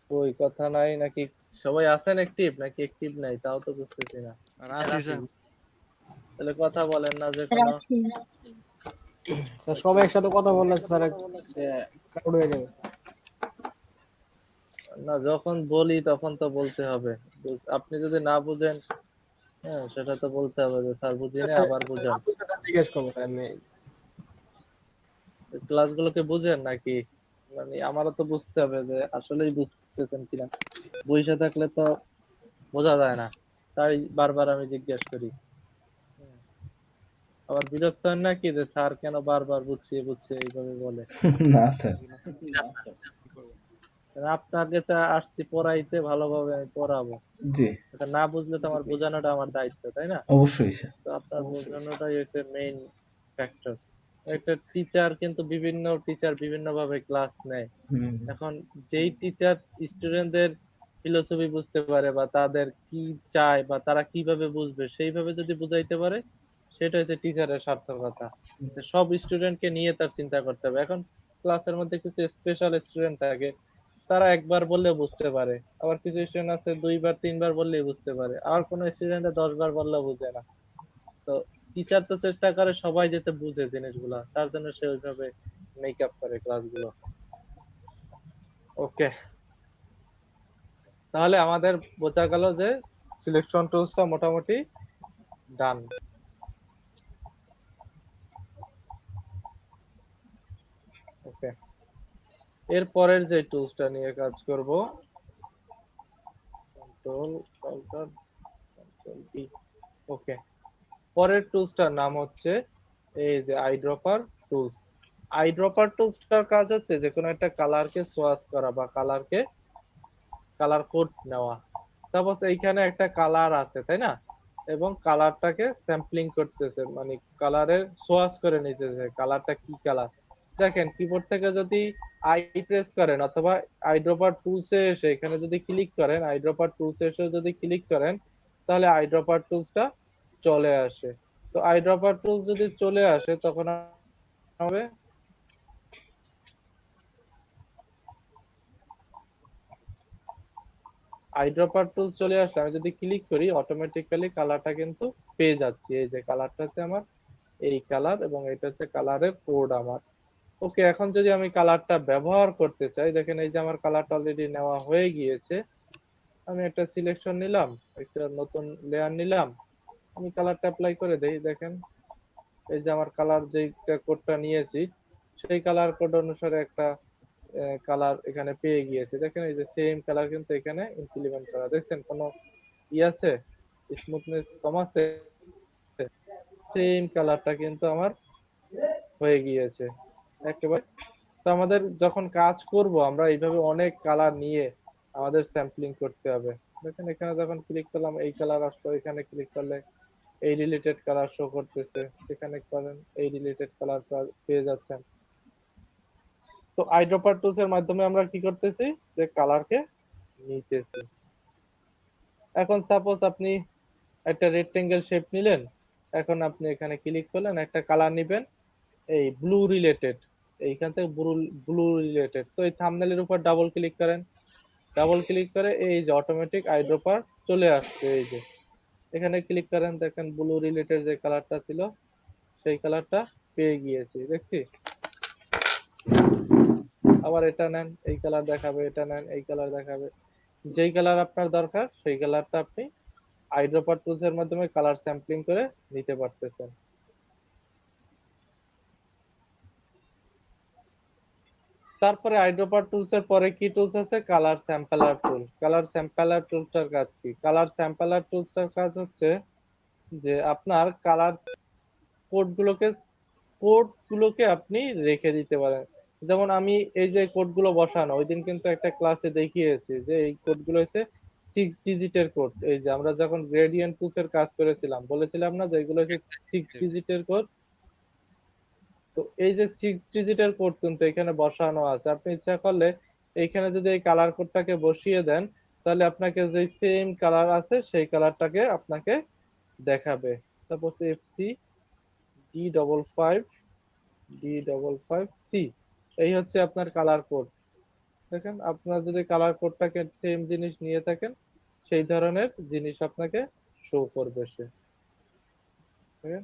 ওই কথা নাই নাকি? সবাই আছেন অ্যাক্টিভ নাকি অ্যাক্টিভ নাই তাও তো বুঝতেছি না। আছি স্যার। তাহলে কথা বলেন না যে স্যার কোনো। আছি। স্যার সবাই একসাথে কথা বললে স্যার ক্রাউড হয়ে যাবে। না যখন বলি তখন তো বলতে হবে। আপনি যদি না বুঝেন, হ্যাঁ সেটা তো বলতে হবে যে স্যার বুঝি না, আবার বুঝান। আপনি তো স্যার জিজ্ঞেস করবো স্যার আমি। ক্লাসগুলোকে বুঝেন নাকি? মানে আমারও তো বুঝতে হবে যে আসলেই বুঝতেছেন কিনা। বইসা থাকলে তো বোঝা যায় না, তাই বারবার আমি জিজ্ঞেস করি। আবার বিরক্ত হন নাকি যে স্যার কেন বারবার বুঝছিয়ে বুঝছিয়ে এইভাবে বলে? না স্যার কি করবো? আপনার কাছে আসছি পড়াইতে, ভালোভাবে আমি পড়াবো। জি এটা না বুঝলে তো আমার বোঝানোটা আমার দায়িত্ব, তাই না? অবশ্যই স্যার তো আপনার বোঝানোটাই হচ্ছে মেইন ফ্যাক্টর। একটা টিচার কিন্তু বিভিন্ন টিচার বিভিন্ন ভাবে ক্লাস নেয়। হুম, এখন যেই টিচার স্টুডেন্টদের ফিলোসফি বুঝতে পারে বা তাদের কি চায় বা তারা কিভাবে বুঝবে সেইভাবে যদি বুঝাইতে পারে, সেটা হচ্ছে টিচারের সার্থকতা। তো সব স্টুডেন্টকে নিয়ে তার চিন্তা করতে হবে। এখন ক্লাসের মধ্যে কিছু স্পেশাল স্টুডেন্ট থাকে, তারা একবার বললে বুঝতে পারে, আবার কিছু স্টুডেন্ট আছে দুইবার তিনবার বললেই বুঝতে পারে, আর কোনো স্টুডেন্ট 10 বার বললেও বুঝে না। তো টিচার তো চেষ্টা করে সবাই যাতে বুঝে জিনিসগুলা, তার জন্য সে ওইভাবে মেক আপ করে ক্লাসগুলো। ওকে, তাহলে আমাদের বোঝা গেল যে সিলেকশন টুলসটা মোটামুটি ডান। ওকে, এর পরের যে টুলসটা নিয়ে কাজ করব, কন্ট্রোল কন্ট্রোল ই। ওকে, পরের টুলসটার নাম হচ্ছে এই যে আইড্রপার টুলস। আইড্রপার টুলসটার কাজ হচ্ছে যে কোনো একটা কালারকে সোয়াচ করা বা কালারকে কালার কোড নেওয়া। সাপোজ এইখানে একটা কালার আছে তাই না, এবং কালারটাকে স্যাম্পলিং করতেছে, মানে কালারের সোয়াচ করে নিতেছে কালারটা কি কালার। দেখেন কিবোর্ড থেকে যদি আই প্রেস করেন অথবা আইড্রপার টুলসে এসে এখানে যদি ক্লিক করেন, আইড্রপার টুলসে এসে যদি ক্লিক করেন, তাহলে আইড্রপার টুলসটা চলে আসে। তো আইড্রপার টুলস যদি চলে আসে তখন হবে আইড্রপার টুল চলে আসলে আমি যদি ক্লিক করি অটোমেটিক্যালি কালারটা কিন্তু পেয়ে যাচ্ছি। এই যে কালারটা হচ্ছে আমার এই কালার এবং এটা হচ্ছে কালারের কোড আমার। ওকে, এখন যদি আমি কালারটা ব্যবহার করতে চাই, দেখেন এই যে আমার কালারটা অলরেডি নেওয়া হয়ে গিয়েছে। আমি একটা সিলেকশন নিলাম, একটা নতুন লেয়ার নিলাম, আমি কালারটা অ্যাপ্লাই করে দেই। দেখেন এই যে আমার কালার যেইটা কোডটা নিয়েছি সেই কালার কোড অনুসারে একটা কালার এখানে পেয়ে গিয়েছে। দেখেন এই যে সেম কালার কিন্তু এখানে ইমপ্লিমেন্ট করা, দেখছেন কোনো ই আছে, স্মুথনেস কম আছে, সেম কালারটা কিন্তু আমার হয়ে গিয়েছে একেবারে। তো আমাদের যখন কাজ করব আমরা এইভাবে অনেক কালার নিয়ে আমাদের স্যাম্পলিং করতে হবে। দেখেন এখানে যখন ক্লিক করলাম এই কালার আসলো, এখানে ক্লিক করলে এই রিলেটেড কালার শো করতেছে, এখানে করেন এই রিলেটেড কালার পেয়ে যাচ্ছেন। তো আইড্রপার টুলস এর মাধ্যমে আমরা কি করতেছি যে কালারকে নিতেছি। এখন সাপোজ আপনি একটা রেক্টেঙ্গেল শেপ নিলেন, এখন আপনি এখানে ক্লিক করলেন, একটা কালার নিবেন এই ব্লু রিলেটেড, এইখান থেকে ব্লু রিলেটেড। তো এই থাম্বনেলের উপর ডাবল ক্লিক করেন, ডাবল ক্লিক করে এই যে অটোমেটিক আইড্রপার চলে আসছে। এই যে এখানে ক্লিক করেন, দেখেন ব্লু রিলেটেড যে কালারটা ছিল সেই কালারটা পেয়ে গিয়েছি, দেখছি। আবার এটা নেন, এই কালার দেখাবে, এটা নেন এই কালার দেখাবে। যেই কালার আপনার দরকার সেই কালারটা আপনি আইড্রপার টুলস এর মাধ্যমে কালার স্যাম্পলিং করে নিতে পারতেছেন। তারপরে আইড্রপার টুলস এর পরে কি টুলস আছে, কালার স্যাম্পলার টুল। কালার স্যাম্পলার টুলসটার কাজ কি? কালার স্যাম্পলার টুলসটার কাজ হচ্ছে যে আপনার কালার কোডগুলোকে আপনি রেখে দিতে পারেন। যেমন আমি এই যে কোডগুলো বসানো ওই দিন কিন্তু একটা ক্লাসে দেখিয়েছি যে এই কোডগুলো হচ্ছে 6 ডিজিটের কোড। এই যে আমরা যখন গ্রেডিয়েন্ট প্রুফের কাজ করেছিলাম বলেছিলাম না যে এগুলো হচ্ছে 6 ডিজিটের কোড। তো এই যে 6 ডিজিটের কোড কিন্তু এখানে বসানো আছে। আপনি ইচ্ছা করলে এইখানে যদি এই কালার কোডটাকে বসিয়ে দেন তাহলে আপনাকে যে সেম কালার আছে সেই কালারটাকে আপনাকে দেখাবে। সাপোজ এফসি D55D55C এই হচ্ছে আপনার কালার কোড। দেখেন আপনার যদি কালার কোডটাকে সেম জিনিস নিয়ে থাকেন সেই ধরনের জিনিস আপনাকে শো করবে সে। দেখেন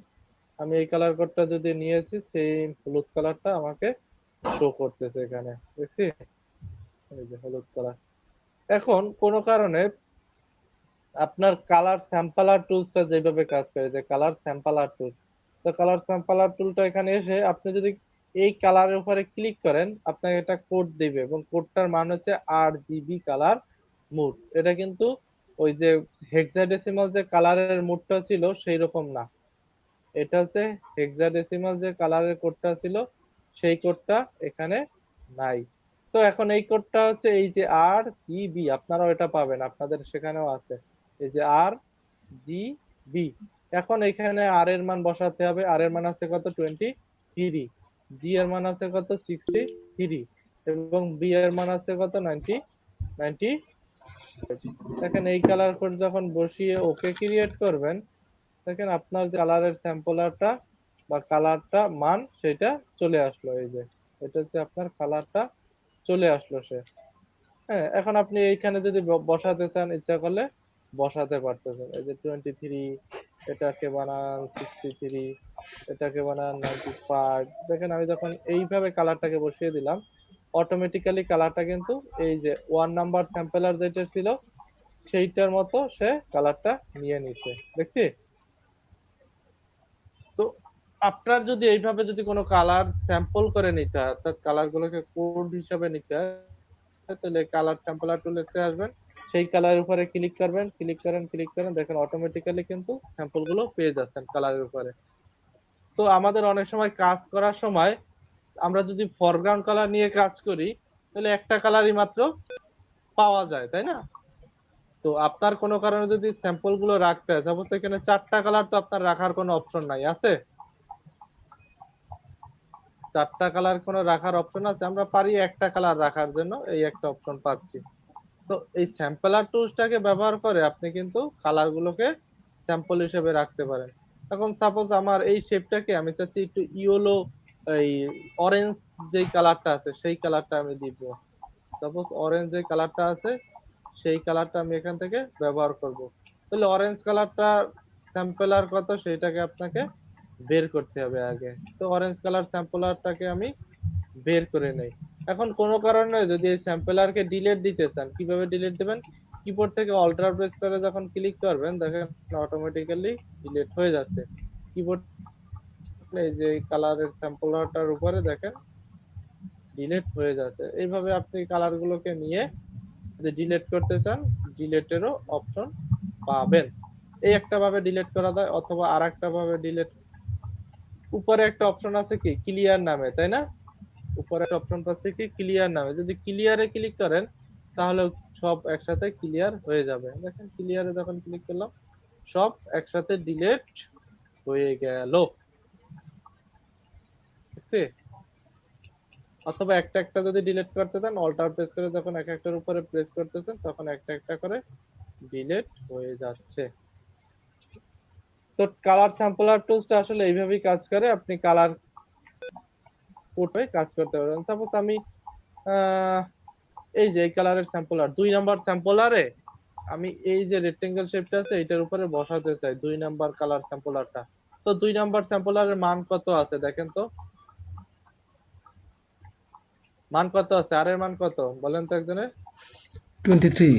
আমি এই কালার কোডটা যদি নিয়েছি সেম হলুদ কালারটা আমাকে শো করতেছে এখানে, দেখছি এই যে হলুদ কালার। এখন কোনো কারণে আপনার কালার স্যাম্পলার টুলসটা যেভাবে কাজ করে, যে কালার স্যাম্পলার টুল, তো কালার স্যাম্পলার টুলটা এখানে এসে আপনি যদি এই কালারের উপরে ক্লিক করেন আপনাকে একটা কোড দিবে এবং কোডটার মান হচ্ছে RGB কালার মুড। এটা কিন্তু ওই যে হেক্সাডেসিমাল যে কালারের মুডটা ছিল সেই রকম না, এটা হচ্ছে হেক্সাডেসিমাল যে কালারের কোডটা ছিল সেই কোডটা এখানে নাই। তো এখন এই কোডটা হচ্ছে এই যে RGB, আপনারাও এটা পাবেন, আপনাদের সেখানেও আছে এই যে RGB। এখন এখানে আর এর মান বসাতে হবে। আর এর মান আছে কত 23, জি এর মান আছে কত 63 এবং বি এর মান আছে কত 90। দেখেন এই কালার কোড যখন বসিয়ে ওকে ক্রিয়েট করবেন দেখেন আপনার যে কালারের স্যাম্পলারটা বা কালারটা মান সেটা চলে আসলো। এই যে এটা হচ্ছে আপনার কালারটা চলে আসলো সে। হ্যাঁ, এখন আপনি এইখানে যদি বসাতে চান ইচ্ছা করলে বসাতে পারতেছেন। এই যে 23, এটাকে বানান 63, এটাকে বানান 95। দেখেন আমি যখন এইভাবে কালারটাকে বসিয়ে দিলাম অটোমেটিক্যালি কালারটা কিন্তু এই যে 1 নাম্বার স্যাম্পলার যেটা ছিল সেইটার মতো সে কালারটা নিয়ে নিছে, দেখছি। তো আপনার যদি এইভাবে যদি কোনো কালার স্যাম্পল করে নিতে হয় অর্থাৎ কালার গুলোকে কোড হিসাবে নিতে হয় তাহলে কালার স্যাম্পলার টুলে আসবেন, সেই কালারের উপরে ক্লিক করবেন, ক্লিক করেন দেখেন অটোমেটিক্যালি কিন্তু স্যাম্পল গুলো পেয়ে যাচ্ছেন কালারের উপরে। তো আমাদের অনেক সময় কাজ করার সময় আমরা যদি ফরগ্রাউন্ড কালার নিয়ে কাজ করি তাহলে একটা কালারই মাত্র পাওয়া যায়, তাই না? তো আপনার কোনো কারণে যদি স্যাম্পল গুলো রাখতে হয়, সাপোজ এখানে 4টা কালার, তো আপনার রাখার কোনো অপশন নাই, আছে 4টা কালার কোনো রাখার অপশন আছে? আমরা পারি একটা কালার রাখার জন্য, এই একটা অপশন পাচ্ছি। তো এই স্যাম্পলার টুলসটাকে ব্যবহার করে আপনি কিন্তু কালার গুলোকে স্যাম্পল হিসেবে রাখতে পারেন। এখন সাপোজ আমার এই শেপটাকে আমি চাচ্ছি একটু ইয়েলো, এই অরেঞ্জ যে কালারটা আছে সেই কালারটা আমি দিব। সাপোজ অরেঞ্জ যে কালারটা আছে সেই কালারটা আমি এখান থেকে ব্যবহার করব। তাহলে অরেঞ্জ কালারটা স্যাম্পলার কত সেটাকে আপনাকে বের করতে হবে আগে। তো অরেঞ্জ কালার স্যাম্পলারটাকে আমি বের করে নেই। এখন কোনো কারণে যদি এই স্যাম্পলারকে ডিলিট দিতে চান, কিভাবে ডিলিট দিবেন? কিবোর্ড থেকে অল্টার প্রেস করে যখন ক্লিক করবেন দেখেন অটোমেটিক্যালি ডিলিট হয়ে যাচ্ছে। কিবোর্ড এই যে কালারের স্যাম্পলারটার উপরে দেখেন ডিলিট হয়ে যাচ্ছে। এইভাবে আপনি কালার গুলোকে নিয়ে যদি ডিলিট করতে চান ডিলিটেরও অপশন পাবেন। এই একটা ভাবে ডিলিট করা যায়, অথবা আর একটা ভাবে ডিলিট, উপরে একটা অপশন আছে কি ক্লিয়ার নামে, তাই না? উপরে একটা অপশন পাচ্ছে কি ক্লিয়ার নামে, যদি ক্লিয়ারে ক্লিক করেন তাহলে সব একসাথে ক্লিয়ার হয়ে যাবে। দেখেন ক্লিয়ারে যখন ক্লিক করলাম সব একসাথে ডিলিট হয়ে গেল, বুঝছি? অথবা একটা একটা যদি ডিলিট করতে চান অল্টার প্রেস করে যখন এক একটার উপরে প্রেস করতেছেন তখন একটা একটা করে ডিলিট হয়ে যাচ্ছে। তো কালার স্যাম্পলার টুলসটা আসলে এইভাবেই কাজ করে, আপনি কালার কোডে কাজ করতে পারবেন। সাপোজ আমি এই যে এই কালারের স্যাম্পলার 2 নাম্বার স্যাম্পলারে আমি এই যে রেক্টেঙ্গেল শেপটা আছে এটার উপরে বসাতে চাই 2 নাম্বার কালার স্যাম্পলারটা। তো 2 নাম্বার স্যাম্পলারের মান কত আছে দেখেন তো, মান কত আছে? আর এর মান কত বলেন তো একজনে? 23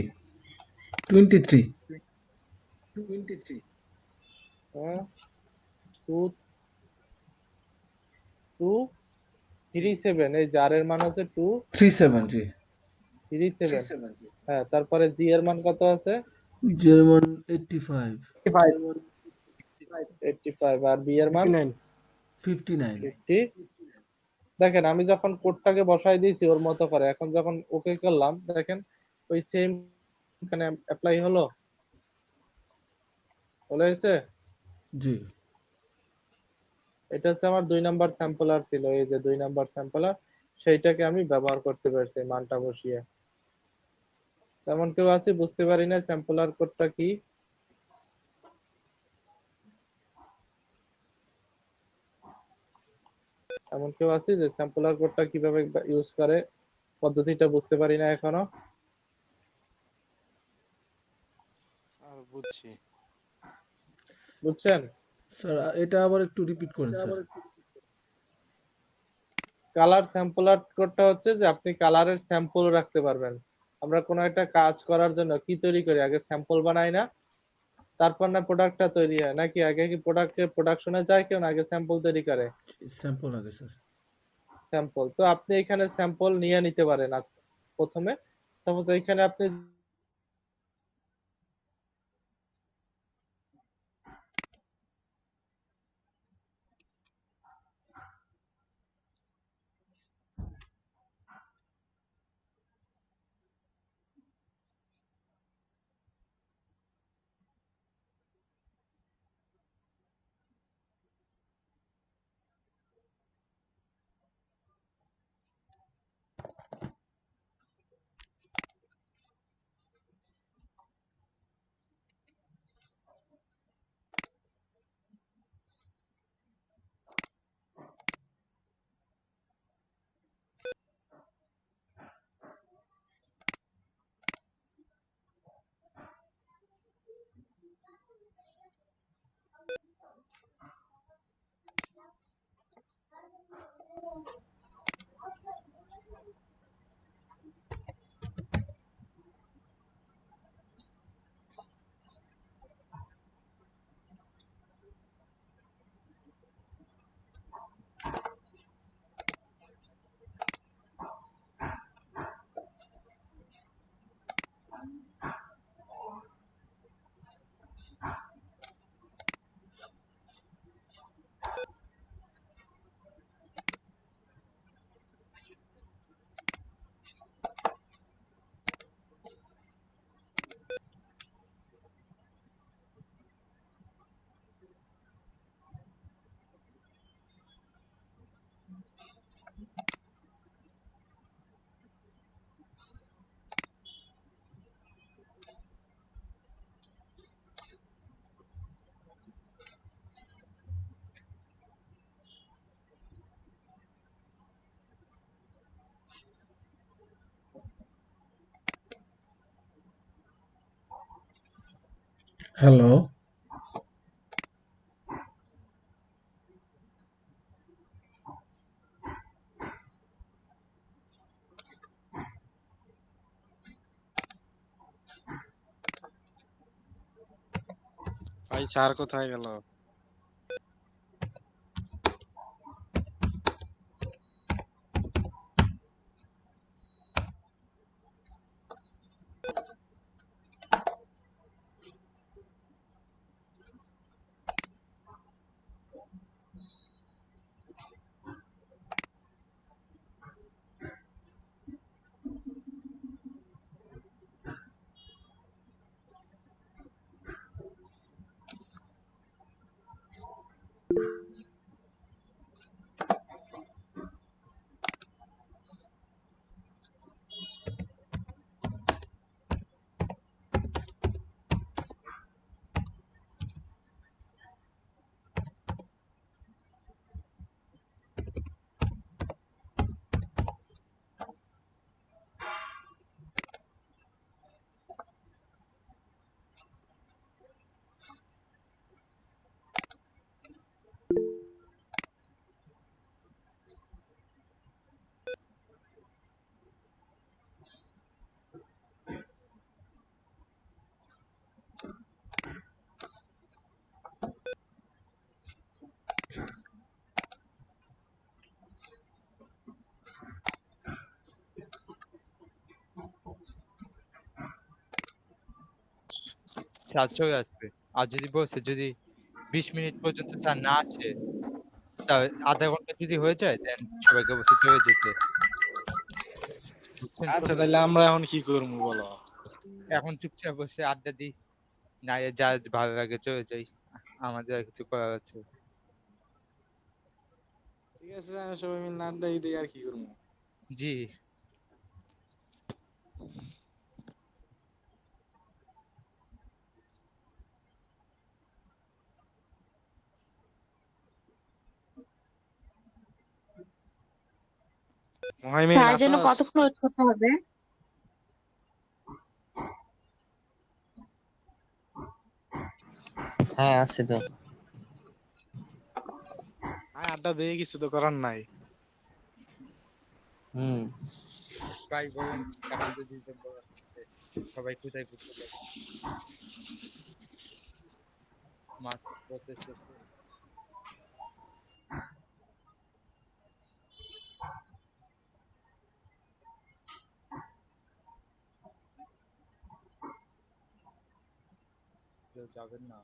হ্যাঁ 2 237, এই যে আর এর মান হচ্ছে 37 জি 237। হ্যাঁ, তারপরে জি এর মান কত আছে? জার্মান 85 85 আর বি এর মান 59 50। দেখেন আমি যখন কোডটাকে বসাই দিয়েছি ওর মতো করে, এখন যখন ওকে করলাম দেখেন ওই সেম এখানে অ্যাপ্লাই হলো হয়েছে। জি এটা হচ্ছে আমার 2 নাম্বার স্যাম্পলার ছিল, এই যে 2 নাম্বার স্যাম্পলার, সেইটাকে আমি ব্যবহার করতে পারছি মানটা বসিয়ে। তেমন কেউ আছে বুঝতে পারি না স্যাম্পলার কোডটা কি? এমন কেউ আছে যে স্যাম্পলার কোডটা কিভাবে ইউজ করে পদ্ধতিটা বুঝতে পারি না এখনো? আর বুঝছি। বুঝছেন? স্যার এটা আবার একটু রিপিট করেন স্যার। কালার স্যাম্পলার কোডটা হচ্ছে যে আপনি কালারের স্যাম্পল রাখতে পারবেন। আমরা কোনো একটা কাজ করার জন্য কি তৈরি করি, আগে স্যাম্পল বানাই না, তারপর না প্রোডাক্টটা তৈরি হয়, নাকি আগে কি প্রোডাক্টের প্রোডাকশনে যায় কেউ, না আগে স্যাম্পল তৈরি করে? স্যাম্পল আগে স্যার। স্যাম্পল। তো আপনি এখানে স্যাম্পল নিয়ে নিতে পারেন প্রথমে। তারপর এখানে আপনি হ্যালো ভাই স্যার কোথায় গেল? স্যার চলে আসবে। আর যদি বলছে যদি 20 মিনিট পর্যন্ত স্যার না আসে, তা আধা ঘন্টা যদি হয়ে যায় দেন সবাইকে বলছি চলে যেতে। বুঝছেন তো? আচ্ছা তাহলে আমরা এখন কি করবো বলো? এখন চুপচাপ বসে আড্ডা দিই, না যা ভালো লাগে চলে যাই, আমাদের আর কিছু করার আছে? ঠিক আছে, আমি সবাই মিলে আড্ডাই দিই আর কি করবো। জি। মুহাইমিন স্যার জন্য আছাস? কতক্ষণ ওয়েট করতে হবে? হ্যাঁ আছে তো। হ্যাঁ, আড্ডা দিয়ে কিছু তো করার নাই। হুম। ভাই বলেন, এখন তো ডিসেম্বর আসছে, সবাই কোথায় ঘুরতে যাবে? মার্চ বছর শেষে। কেউ যাবেন না?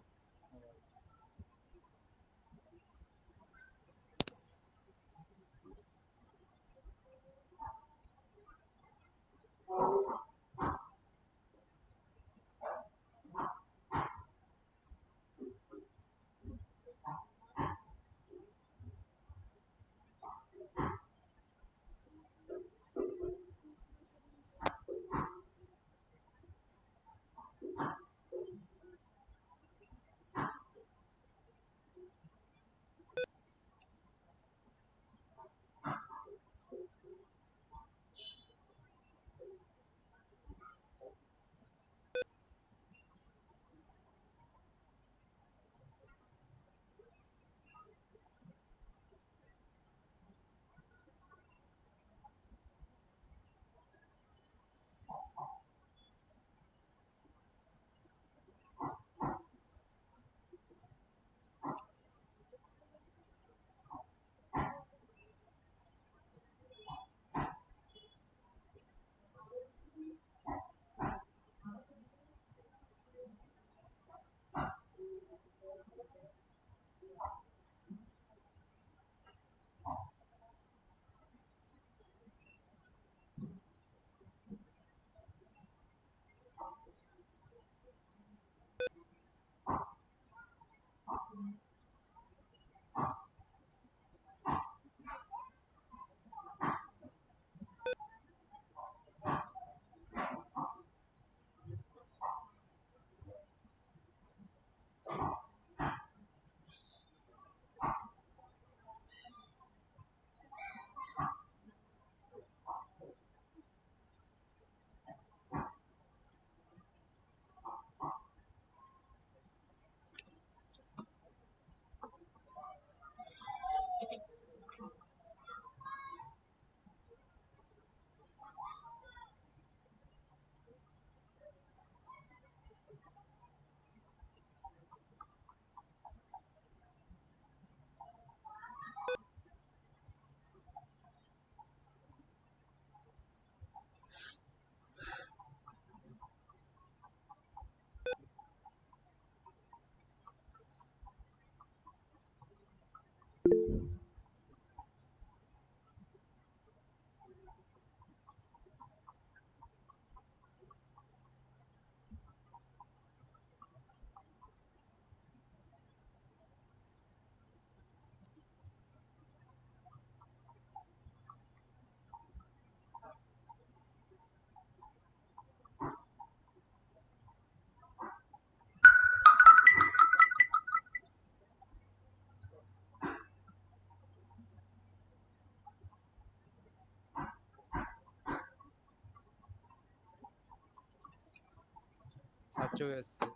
স্যার চলে এসছে।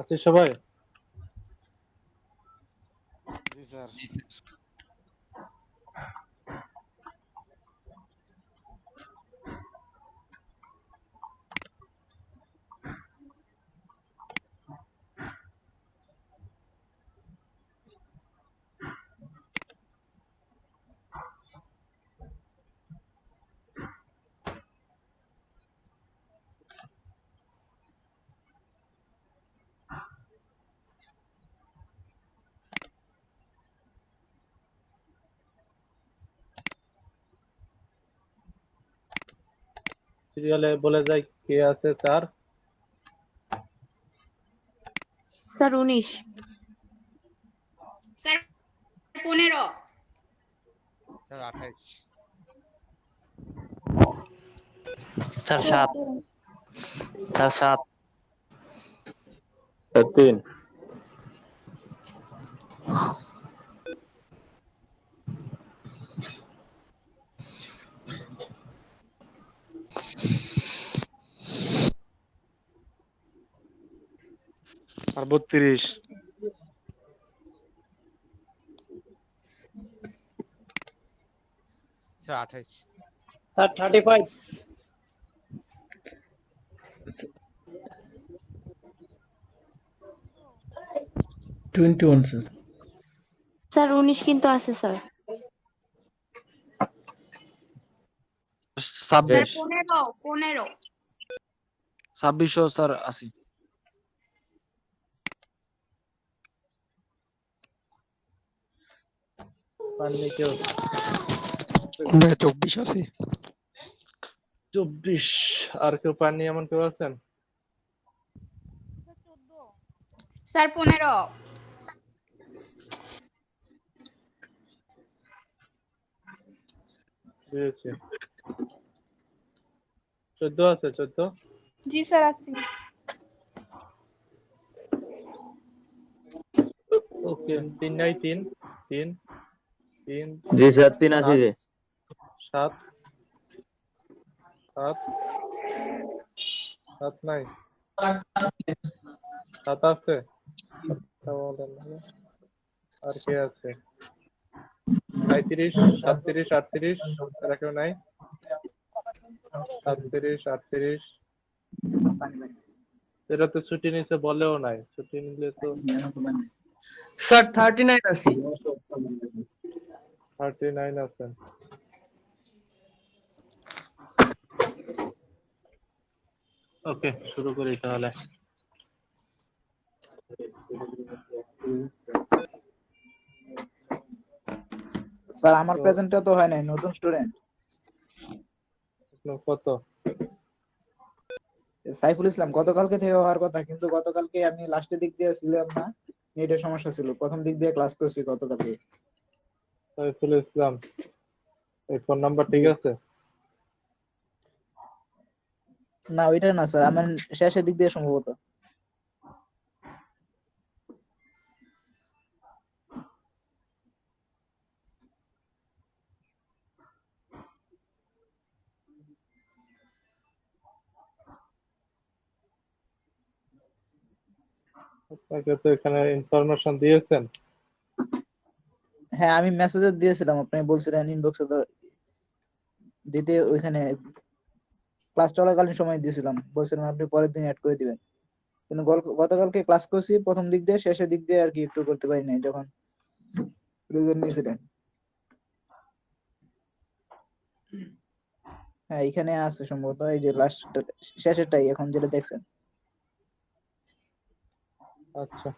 আছে সবাই? জি স্যার। জি স্যার। সিরিয়ালে বলে যায় কে আছে 4। Sir 19। Sir 15। Sir 28। Sir 7। Sir 7। 3। Sir 32। Sir 28। Sir 35। 21 sir. Sir 19 কিন্তু আছে স্যার। স্যার 26। 15। 26 স্যার আছে। পাননি কেউ? 24 আছে। 24। আর কেউ পাননি এমন কেউ আছেন? স্যার 15। বুঝেছি। 14 আছে? 14। জি স্যার আছি। ওকে 3 নাই 3 3 3 জি স্যার 3 আছে যে। 7 7 7 নাই। 7 আছে। আর কে আছে? 35 37 38 এরা কেউ নাই? 37 38 এরা তো ছুটি নিছে বলেও নাই, ছুটি নিলে তো স্যার 39 আছে। 39 আছে। ওকে শুরু করি তাহলে। স্যার আমার তো প্রেজেন্টটা তো হয় নাই, নতুন স্টুডেন্ট কত? সাইফুল ইসলাম গতকালকে থেকে হওয়ার কথা, কিন্তু গতকালকে আমি লাস্টের দিক দিয়ে ছিলাম না, নেটের সমস্যা ছিল। প্রথম দিক দিয়ে ক্লাস করছি গতকালকে। সাইফুল ইসলাম, এই ফোন নাম্বার জি ঠিক আছে? না, ওইটা না স্যার, আমার শেষের দিক দিয়ে সম্ভবত। আপনাকে তো এখানে ইনফরমেশন দিয়েছেন। হ্যাঁ, আমি মেসেজে দিয়েছিলাম, আপনি বলছিলেন ইনবক্সে দিতে। ওইখানে ক্লাস চলাকালীন সময় দিয়েছিলাম, বলছিলেন আপনি পরের দিন অ্যাড করে দিবেন। কিন্তু গতকালকে ক্লাস করছি প্রথম দিক দিয়ে, শেষের দিক দিয়ে আর কি একটু করতে পারি নাই যখন রেজাল্ট নিয়েছিলেন। হ্যাঁ, এখানে আছে সম্ভবত, এই যে লাস্ট শেষেরটাই এখন যেটা দেখছেন। আচ্ছা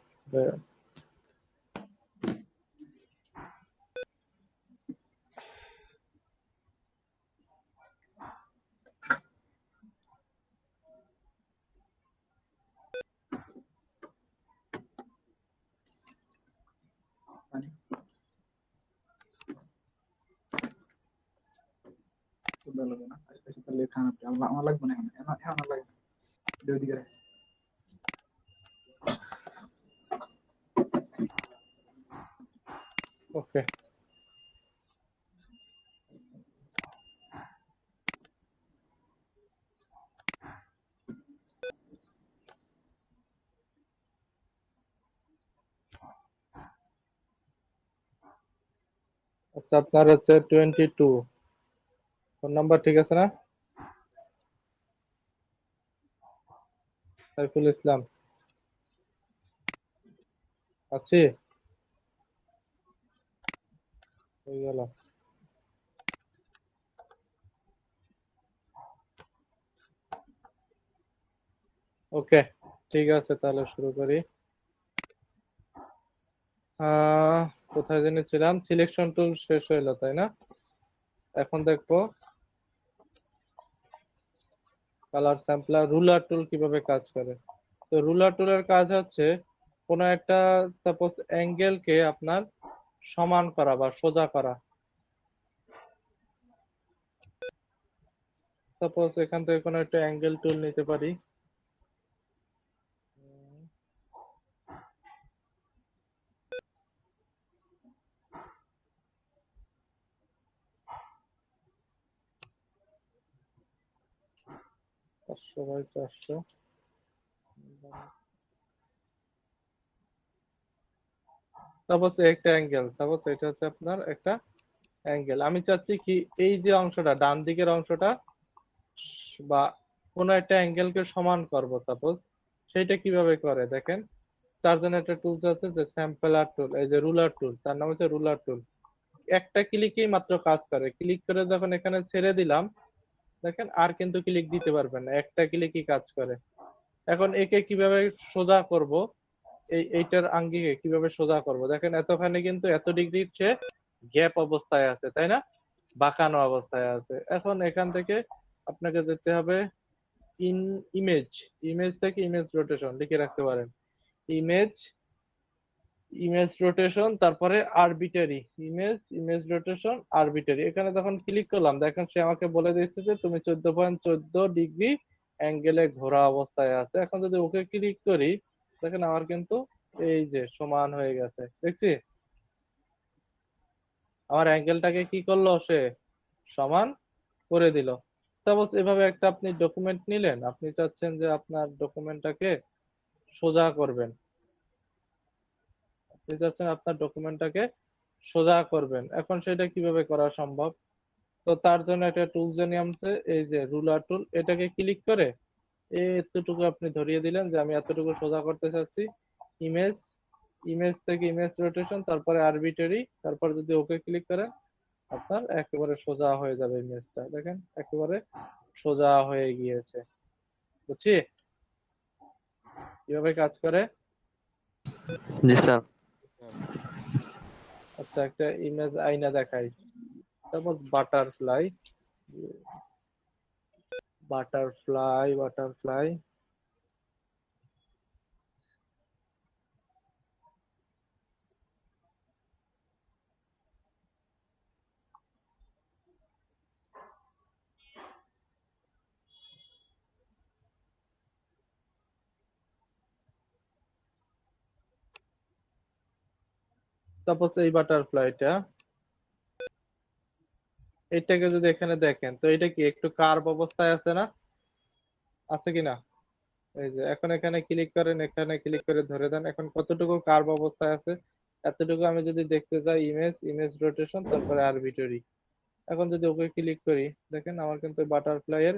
ভালো না আজকে তাহলে খান আপনি, আমার লাগবে না, এখন আমার লাগবে না। ওইদিকে রাখ। ওকে। আচ্ছা আপনার হচ্ছে 22 ফোন নাম্বার ঠিক আছে না? সাইফুল ইসলাম আছি? হয়ে গেল। ওকে ঠিক আছে তাহলে শুরু করি। কোথায় জেনেছিলাম? সিলেকশন টুল শেষ হইলো তাই না? এখন দেখবো কালার স্যাম্পলার। রুলার টুল কিভাবে কাজ করে? তো রুলার টুলের কাজ হচ্ছে কোনো একটা সাপোজ অ্যাঙ্গেলকে আপনার সমান করা বা সোজা করা। সাপোজ এখান থেকে কোনো একটা অ্যাঙ্গেল টুল নিতে পারি। পাঁচশো বাই 400। সাপোজ একটা অ্যাঙ্গেল, সাপোজ এটা হচ্ছে আপনার একটা অ্যাঙ্গেল। আমি চাচ্ছি কি এই যে অংশটা ডান দিকের অংশটা বা কোনো একটা অ্যাঙ্গেলকে সমান করব সাপোজ, সেইটা কিভাবে করে দেখেন। তার জন্য একটা টুলস আছে যে স্যাম্পলার টুল, এই যে রুলার টুল, তার নাম হচ্ছে রুলার টুল। একটা ক্লিকেই মাত্র কাজ করে। ক্লিক করে যখন এখানে ছেড়ে দিলাম দেখেন আর কিন্তু ক্লিক দিতে পারবেন না, একটা ক্লিকই কাজ করে। এখন একে কিভাবে সোজা করব, এইটার আঙ্গিকে কিভাবে সোজা করব দেখেন, এতখানি কিন্তু এত ডিগ্রি সে গ্যাপ অবস্থায় আছে তাই না, বাঁকানো অবস্থায় আছে। এখন এখান থেকে আপনাকে যেতে হবে ইমেজ, ইমেজ থেকে ইমেজ রোটেশন লিখে রাখতে পারেন। ইমেজ, ইমেজ রোটেশন, তারপরে আরবিটারি, ইমেজ রোটেশন আরবিটারি। এখানে যখন ক্লিক করলাম দেখেন সে আমাকে বলে দিচ্ছে যে তুমি 14.14 ডিগ্রি অ্যাঙ্গেলে ঘোরা অবস্থায় আছে। এখন যদি ওকে ক্লিক করি দেখেন আমার কিন্তু এই যে সমান হয়ে গেছে, দেখছি আমার অ্যাঙ্গেলটাকে কি করলো সে সমান করে দিল। সাপোজ এভাবে একটা আপনি ডকুমেন্ট নিলেন, আপনি চাচ্ছেন যে আপনার ডকুমেন্টটাকে সোজা করবেন, আপনি চাচ্ছেন আপনার ডকুমেন্টটাকে সোজা করবেন। এখন সেটা কিভাবে করা সম্ভব? তো তার জন্য একটা টুলস নামছে এই যে রুলার টুল। এটাকে ক্লিক করে এতটুকু আপনি ধরিয়ে দিলেন যে আমি এতটুকু সোজা করতে চাচ্ছি। ইমেজ, ইমেজ থেকে ইমেজ রোটেশন, তারপরে আরবিটারি, তারপর যদি ওকে ক্লিক করেন আপনার একেবারে সোজা হয়ে যাবে ইমেজটা। দেখেন একেবারে সোজা হয়ে গিয়েছে। বুঝছি কিভাবে কাজ করে? জি স্যার। আচ্ছা একটা ইমেজ আইনা দেখাই। Suppose butterfly, butterfly, butterfly. Suppose এই বাটারফ্লাইটা, এটাকে যদি এখানে দেখেন তো এটা কি একটু কার্ভ অবস্থায় আছে না, আছে কিনা? এই যে এখন এখানে ক্লিক করেন, এখানে ক্লিক করে ধরে দেন, এখন কতটুকু কার্ভ অবস্থায় আছে এতটুকু আমি যদি দেখতে যাই ইমেজ, ইমেজ রোটেশন, তারপরে আরবিটারি। এখন যদি ওকে ক্লিক করি দেখেন আমার কিন্তু বাটারফ্লাই এর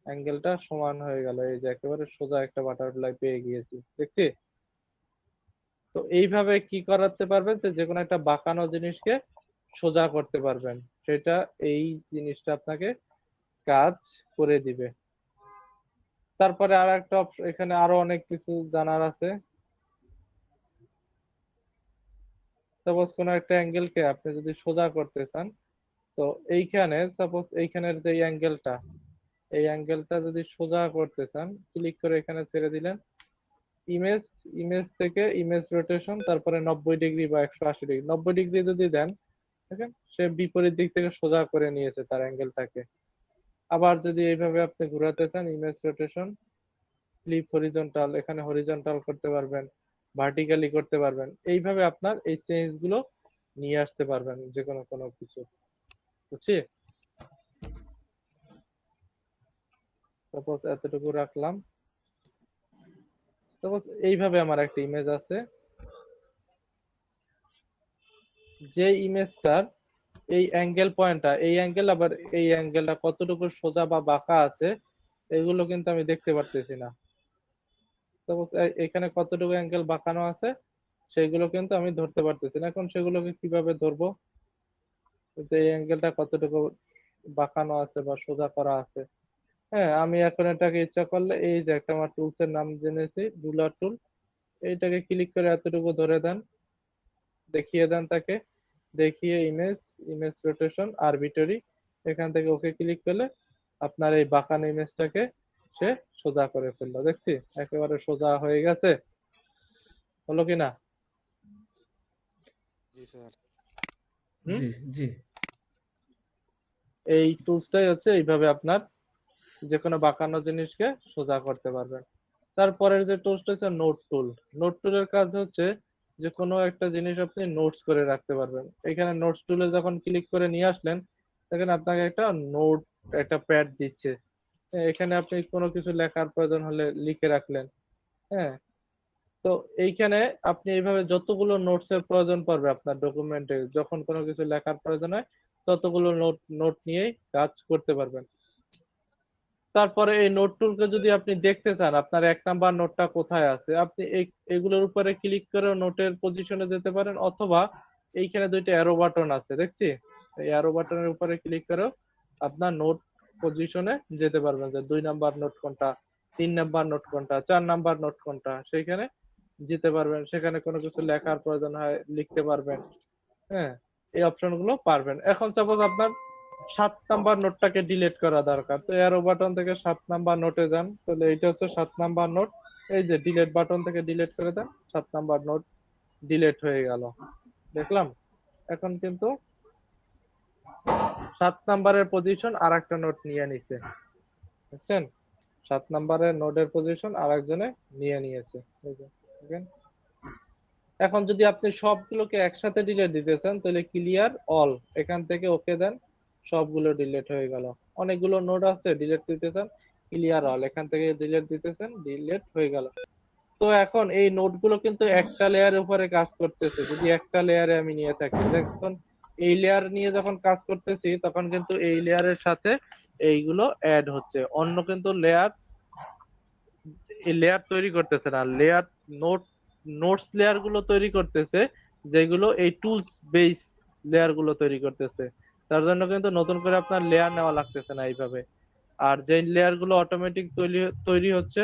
অ্যাঙ্গেলটা সমান হয়ে গেল, এই যে একেবারে সোজা একটা বাটারফ্লাই পেয়ে গিয়েছি, দেখছি। তো এইভাবে কি করাতে পারবেন যে কোনো একটা বাঁকানো জিনিসকে সোজা করতে পারবেন, সেটা এই জিনিসটা আপনাকে কাজ করে দিবে। তারপরে আর একটা এখানে আরো অনেক কিছু জানার আছে। সাপোজ কোনো একটা অ্যাঙ্গেলকে আপনি যদি সোজা করতে চান তো এইখানে সাপোজ এইখানের যে অ্যাঙ্গেলটা, এই অ্যাঙ্গেলটা যদি সোজা করতে চান ক্লিক করে এখানে ছেড়ে দিলেন, ইমেজ, ইমেজ থেকে ইমেজ রোটেশন, তারপরে 90 ডিগ্রি বা 180 ডিগ্রি। 90 ডিগ্রি যদি দেন দেখেন সে বিপরীত দিক থেকে সোজা করে নিয়েছে তার অ্যাঙ্গেলটাকে। আবার যদি এইভাবে আপনি ঘোরাতে চান ইমেজ রোটেশন, ফ্লিপ হরিজন্টাল, এখানে হরিজন্টাল করতে পারবেন, ভার্টিক্যালি করতে পারবেন। এইভাবে আপনার এই চেঞ্জ গুলো নিয়ে আসতে পারবেন যে কোনো কোনো কিছু, বুঝছি। সাপোজ এতটুকু রাখলাম। সাপোজ এইভাবে আমার একটা ইমেজ আছে, যে ইমেজটার এই অ্যাঙ্গেল পয়েন্টটা, এই অ্যাঙ্গেল আবার এই অ্যাঙ্গেলটা কতটুকু সোজা বা বাঁকা আছে এগুলো কিন্তু আমি দেখতে পারতেছি না। সাপোজ এখানে কতটুকু অ্যাঙ্গেল বাঁকানো আছে সেগুলো কিন্তু আমি ধরতে পারতেছি না। এখন সেগুলোকে কিভাবে ধরবো, যে এই অ্যাঙ্গেলটা কতটুকু বাঁকানো আছে বা সোজা করা আছে। হ্যাঁ আমি এখন এটাকে ইচ্ছা করলে এই যে একটা আমার টুলস এর নাম জেনেছি রুলার টুল, এইটাকে ক্লিক করে এতটুকু ধরে দেন, দেখিয়ে দেন তাকে, দেখিয়ে ইমেজ, ইমেজ রোটেশন আরবিটারি, এখান থেকে ওকে ক্লিক করলে আপনার এই বাঁকানো ইমেজটাকে সে সোজা করে ফেললো। দেখছি একেবারে সোজা হয়ে গেছে, হলো কিনা? জি স্যার। হুম? জি জি। এই টুলসটাই হচ্ছে এইভাবে আপনার যে কোনো বাঁকানো জিনিসকে সোজা করতে পারবেন। তারপরের যে টুলসটা হচ্ছে নোট টুল। নোট টুলের কাজ হচ্ছে যে কোনো একটা জিনিস আপনি নোটস করে রাখতে পারবেন। এখানে নোটস টুলে যখন ক্লিক করে নিয়ে আসলেন, দেখেন আপনাকে একটা নোট, একটা প্যাড দিচ্ছে। এখানে আপনি কোনো কিছু লেখার প্রয়োজন হলে লিখে রাখলেন। হ্যাঁ, তো এইখানে আপনি এইভাবে যতগুলো নোটস এর প্রয়োজন পড়বে আপনার ডকুমেন্টে, যখন কোনো কিছু লেখার প্রয়োজন হয় ততগুলো নোট নোট নিয়েই কাজ করতে পারবেন। তারপরে এই নোট টুলকে যদি আপনি দেখতে চান আপনার ১ নাম্বার নোটটা কোথায় আছে, আপনি এগুলোর উপরে ক্লিক করেও নোটের পজিশনে যেতে পারেন, অথবা এইখানে ২ টা অ্যারো বাটন আছে, দেখছি? এই অ্যারো বাটনের উপরে ক্লিক করেও আপনার নোট পজিশনে যেতে পারবেন যে ২ নাম্বার নোট কোনটা, ৩ নাম্বার নোট কোনটা, ৪ নাম্বার নোট কোনটা, সেইখানে যেতে পারবেন। সেখানে কোনো কিছু লেখার প্রয়োজন হয় লিখতে পারবেন। হ্যাঁ? এই অপশনগুলো পারবেন। এখন সাপোজ আপনার ৭ নাম্বার নোটটাকে ডিলিট করা দরকার। তো অ্যারো বাটন থেকে ৭ নাম্বার নোটে যান। তাহলে এইটা হচ্ছে ৭ নাম্বার নোট। এই যে ডিলিট বাটন থেকে ডিলিট করে দেন। ৭ নাম্বার নোট ডিলিট হয়ে গেল। দেখলাম? এখন কিন্তু ৭ নাম্বারের পজিশন আরেকটা নোট নিয়ে নিছে। দেখছেন? ৭ নাম্বারের নোটের পজিশন আরেকজনে নিয়ে নিয়েছে। এই যে দেখেন? এখন যদি আপনি সবগুলোকে একসাথে ডিলিট দিতে চান তাহলে ক্লিয়ার অল, এখান থেকে ওকে দেন, সবগুলো ডিলিট হয়ে গেল। অনেকগুলো নোট আছে ডিলিট দিতে চান, ক্লিয়ার অল, এখান থেকে ডিলিট দিতেছেন, ডিলিট হয়ে গেল। তো এখন এই নোটগুলো কিন্তু একটা লেয়ারের উপরে কাজ করতেছে। যদি একটা লেয়ারে আমি নিয়ে থাকি, দেখুন এই লেয়ার নিয়ে যখন কাজ করতেছি তখন কিন্তু এই লেয়ারের সাথে এইগুলো অ্যাড হচ্ছে। অন্য কিন্তু লেয়ার এই লেয়ার তৈরি করতেছে না। লেয়ার নোটস লেয়ার গুলো তৈরি করতেছে, যেগুলো এই টুলস বেস লেয়ার গুলো তৈরি করতেছে। তার জন্য কিন্তু নতুন করে আপনার লেয়ার নেওয়া লাগতেছে না এইভাবে। আর যে লেয়ার গুলো অটোমেটিক তৈরি হচ্ছে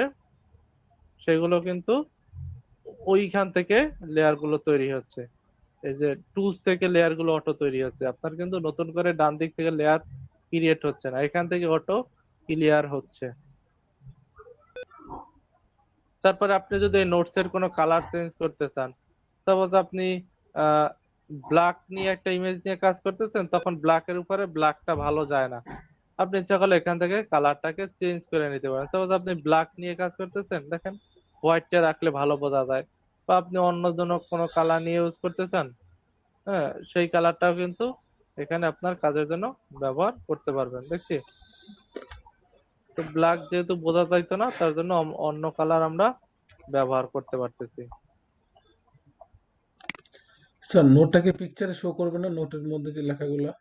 সেগুলো কিন্তু ওইখান থেকে লেয়ার গুলো তৈরি হচ্ছে। এই যে টুলস থেকে লেয়ার গুলো অটো তৈরি হচ্ছে। আপনার কিন্তু নতুন করে ডান দিক থেকে লেয়ার ক্রিয়েট হচ্ছে না, এখান থেকে অটো ক্লিয়ার হচ্ছে। তারপরে আপনি যদি নোটস এর কোনো কালার চেঞ্জ করতে চান, সাপোজ আপনি ব্ল্যাক নিয়ে একটা ইমেজ নিয়ে কাজ করতেছেন, তখন ব্ল্যাকের উপরে ব্ল্যাকটা ভালো যায় না, আপনি ইচ্ছা করলে এখান থেকে কালারটাকে চেঞ্জ করে নিতে পারেন। সাপোজ আপনি ব্ল্যাক নিয়ে কাজ করতেছেন, দেখেন হোয়াইটটা রাখলে ভালো বোঝা যায়, বা আপনি অন্য কোনো কালার নিয়ে ইউজ করতে চান, হ্যাঁ, সেই কালারটাও কিন্তু এখানে আপনার কাজের জন্য ব্যবহার করতে পারবেন। দেখছি তো ব্ল্যাক যেহেতু বোঝা যাইতো না, তার জন্য অন্য কালার আমরা ব্যবহার করতে পারতেছি। স্যার নোটটাকে পিকচারে শো করবে না, নোটের মধ্যে যে লেখাগুলা?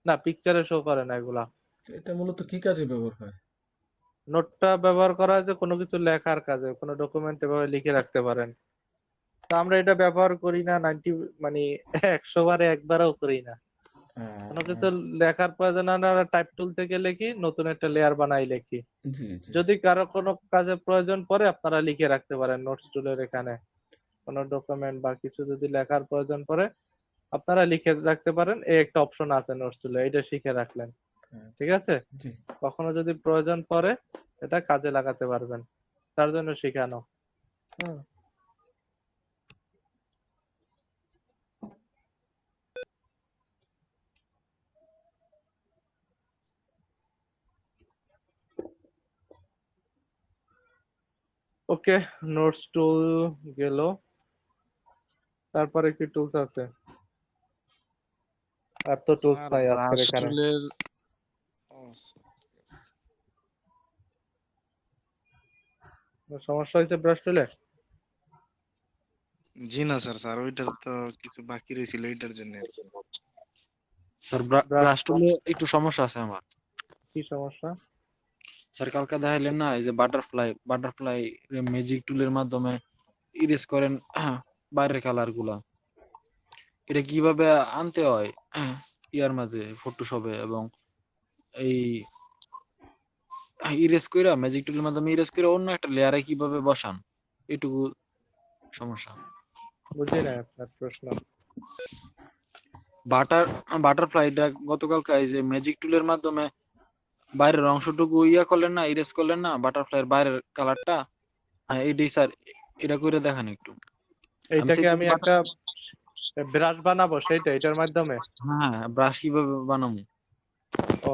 না, পিকচারে শো করে না এগুলা। এটা মূলত কি কাজে ব্যবহার হয়? নোটটা ব্যবহার করা হয় যে কোনো কিছু লেখার কাজে, কোনো ডকুমেন্ট এভাবে লিখে রাখতে পারেন। তো আমরা এটা ব্যবহার করি না 90 মানে 100 বারে একবারও করি না। কোনো কিছু লেখার প্রয়োজন হলে আমরা টাইপ টুল থেকে লিখি, নতুন একটা লেয়ার বানাই লিখি। জি জি। যদি কারো কোনো কাজে প্রয়োজন পড়ে আপনারা লিখে রাখতে পারেন নোটস টুলের এখানে। কোনো ডকুমেন্ট বা কিছু যদি লেখার প্রয়োজন পড়ে আপনারা লিখে রাখতে পারেন, এই একটা অপশন আছে নোটস টুলে, এটা শিখে রাখলেন। ঠিক আছে? জি। কখনো যদি প্রয়োজন পড়ে এটা কাজে লাগাতে পারবেন, তার জন্য শেখানো। হুম। ওকে, নোটস টুল গেল, তারপরে কি টুলস আছে? আর তো টুলস স্যার নাই আজকের ব্রাশ এখানে। টুলের সমস্যা হয়েছে ব্রাশ টুলে? জি না স্যার, স্যার ওইটার তো কিছু বাকি রয়েছিল এটার জন্য আর কি। স্যার ব্রাশ ব্রাশ টুলে একটু সমস্যা আছে আমার। কি সমস্যা? স্যার কালকে দেখাইলেন না, এই যে বাটারফ্লাই ম্যাজিক টুলের মাধ্যমে ইরেজ করেন বাইরের কালার গুলা, এটা কিভাবে আনতে হয় ইয়ার মাঝে ফটোশপে, এবং এই ইরেজ কইরা ম্যাজিক টুলের মাধ্যমে ইরেজ করে অন্য একটা লেয়ারে কিভাবে বসান, এটুকু সমস্যা। বুঝি না আপনার প্রশ্ন। বাটারফ্লাইটা গতকালকে এই যে ম্যাজিক টুলের মাধ্যমে বাইরের অংশটুকু ইয়া করলেন না, ইরেজ করলেন না বাটারফ্লাইয়ের বাইরের কালারটা। হ্যাঁ এইটাই স্যার, এটা করে দেখান একটু। এইটাকে আমি একটা ব্রাশ বানাবো সেইটা এটার মাধ্যমে। হ্যাঁ, ব্রাশ কিভাবে বানাবো? ও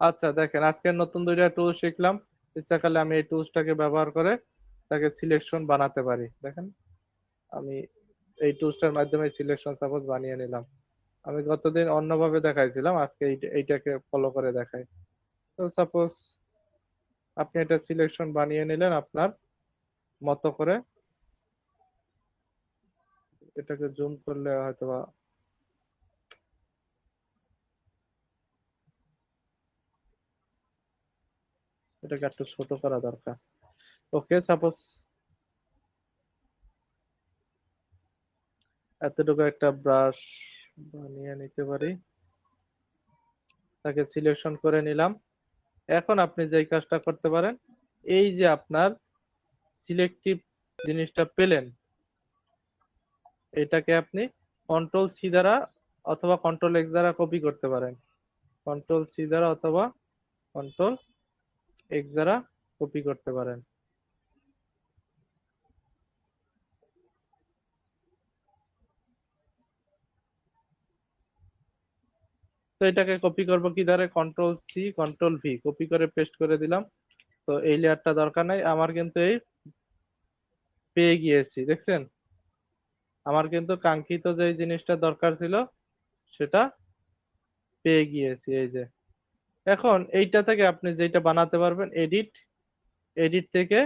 আচ্ছা, দেখেন আজকে নতুন দুইটা টুল শিখলাম। ইচ্ছা করলে আমি এই টুলসটাকে ব্যবহার করে তাকে সিলেকশন বানাতে পারি। দেখেন আমি এই টুলসটার মাধ্যমে সিলেকশন সাপোজ বানিয়ে নিলাম। আমি গতদিন অন্যভাবে দেখাইছিলাম, আজকে এইটাকে ফলো করে দেখাই। তো সাপোজ আপনি এটা সিলেকশন বানিয়ে নিলেন আপনার মতো করে। এটাকে জুম করলে হয়তোবা এটাকে একটু ছোট করা দরকার। ওকে, সাপোজ এতটুকু একটা ব্রাশ বানিয়ে নিতে পারি, তাকে সিলেকশন করে নিলাম। এখন আপনি যেই কাজটা করতে পারেন, এই যে আপনার সিলেক্টিভ জিনিসটা পেলেন, এটাকে আপনি কন্ট্রোল সি দ্বারা অথবা কন্ট্রোল এক্স দ্বারা কপি করতে পারেন। কন্ট্রোল সি দ্বারা অথবা কন্ট্রোল এক্স দ্বারা কপি করতে পারেন। তো এটাকে কপি করব কি দ্বারা? Control C control V, copy করে পেস্ট করে দিলাম। তো এই লেয়ারটা দরকার নাই আমার, কিন্তু এই পেয়ে গিয়েছি, দেখছেন আমার কিন্তু কাঙ্ক্ষিত যে জিনিসটা দরকার ছিল সেটা পেয়ে গিয়েছি। এই যে এখন এইটা থেকে আপনি যেটা বানাতে পারবেন, এডিট, এডিট থেকে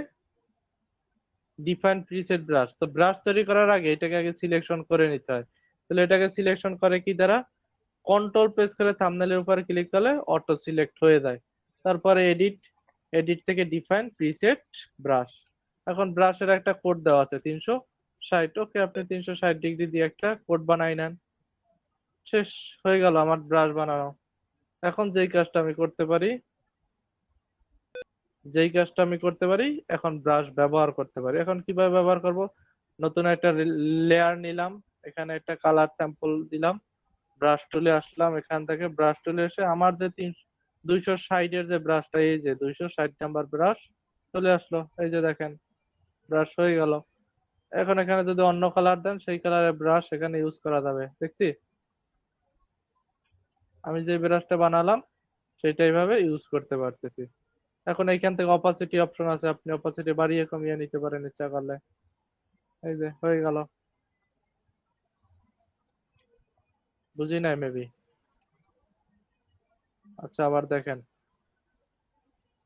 ডিফাইন প্রিসেট ব্রাশ। তো ব্রাশ তৈরি করার আগে এটাকে আগে সিলেকশন করে নিতে হয়। তাহলে এটাকে সিলেকশন করে কি দ্বারা? কন্ট্রোল প্রেস করে থাম্বনেলের উপরে ক্লিক করলে অটো সিলেক্ট হয়ে যায়। তারপরে এডিট, এডিট থেকে ডিফাইন প্রিসেট ব্রাশ। এখন ব্রাশের একটা কোড দেওয়া আছে 360। ওকে, আপনি 360 ডিগ্রি দিয়ে একটা কোড বানাই নেন। শেষ হয়ে গেল আমার ব্রাশ বানানো। এখন যেই কাজটা আমি করতে পারি, এখন ব্রাশ ব্যবহার করতে পারি। এখন কিভাবে ব্যবহার করব? নতুন একটা লেয়ার নিলাম, এখানে একটা কালার স্যাম্পল দিলাম, ব্রাশ টুলে আসলাম, এখান থেকে ব্রাশ টুলে এসে আমার যে 260 এর যে ব্রাশটা, এই যে 260 নাম্বার ব্রাশ চলে আসলো। এই যে দেখেন ব্রাশ হয়ে গেল। এখন এখানে যদি অন্য কালার দেন, সেই কালারের ব্রাশ এখানে ইউজ করা যাবে। দেখছি আমি যে ব্রাশটা বানালাম সেটা এইভাবে ইউজ করতে পারতেছি। এখন এইখান থেকে অপাসিটি অপশন আছে, আপনি অপাসিটি বাড়িয়ে কমিয়ে নিতে পারেন ইচ্ছা করলে। এই যে হয়ে গেল। বুঝি নাই মেবি। আচ্ছা আবার দেখেন,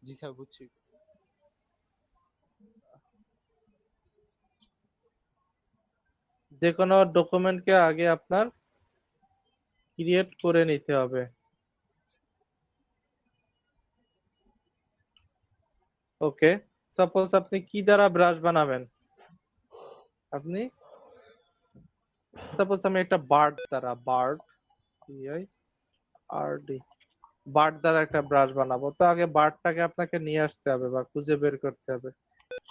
জি স্যার বুঝছি। যে কোনো ডকুমেন্টকে আগে আপনার ক্রিয়েট করে নিতে হবে। ওকে, সাপোজ আপনি কি দ্বারা ব্রাশ বানাবেন? আপনি সাপোজ আমি একটা বার্ড দ্বারা, বার্ড বার্ড দ্বারা একটা ব্রাশ বানাবো। তো আগে বার্ডটাকে আপনাকে নিয়ে আসতে হবে বা খুঁজে বের করতে হবে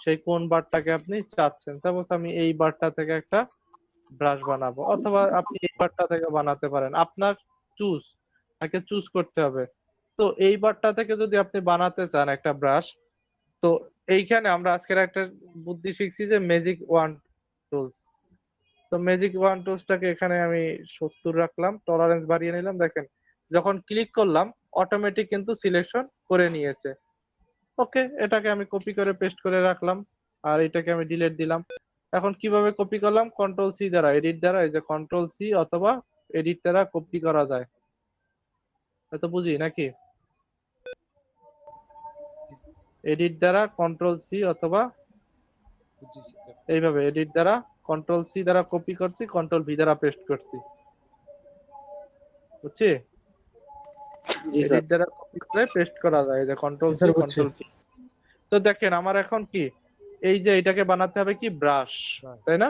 সেই কোন বার্ডটাকে আপনি চাচ্ছেন। সাপোজ আমি এই বার্ডটা থেকে একটা ব্রাশ বানাবো, অথবা আপনি এই বারটা থেকে বানাতে পারেন, আপনার চুজ, তাকে চুজ করতে হবে। তো এই বারটা থেকে যদি আপনি বানাতে চান একটা ব্রাশ, তো এইখানে আমরা আজকের একটা বুদ্ধি শিখছি যে ম্যাজিক ওয়ান টুলস। তো ম্যাজিক ওয়ান টুলসটাকে এখানে আমি 70 রাখলাম, টলারেন্স বাড়িয়ে নিলাম। দেখেন যখন ক্লিক করলাম অটোমেটিক কিন্তু সিলেকশন করে নিয়েছে। ওকে, এটাকে আমি কপি করে পেস্ট করে রাখলাম, আর এটাকে আমি ডিলিট দিলাম। এখন কিভাবে কপি করলাম? কন্ট্রোল সি দ্বারা, এডিট দ্বারা, এই যে কন্ট্রোল সি অথবা এডিট দ্বারা কপি করা যায়। এত বুঝি নাকি? এডিট দ্বারা কন্ট্রোল সি অথবা এইভাবে এডিট দ্বারা কন্ট্রোল সি দ্বারা কপি করছি, কন্ট্রোল ভি দ্বারা পেস্ট করছি। বুঝছি? এডিট দ্বারা কপি করে পেস্ট করা যায়, এই যে কন্ট্রোল সি কন্ট্রোল ভি। তো দেখেন আমার এখন কি, এই যে এটাকে বানাতে হবে কি ব্রাশ, তাই না?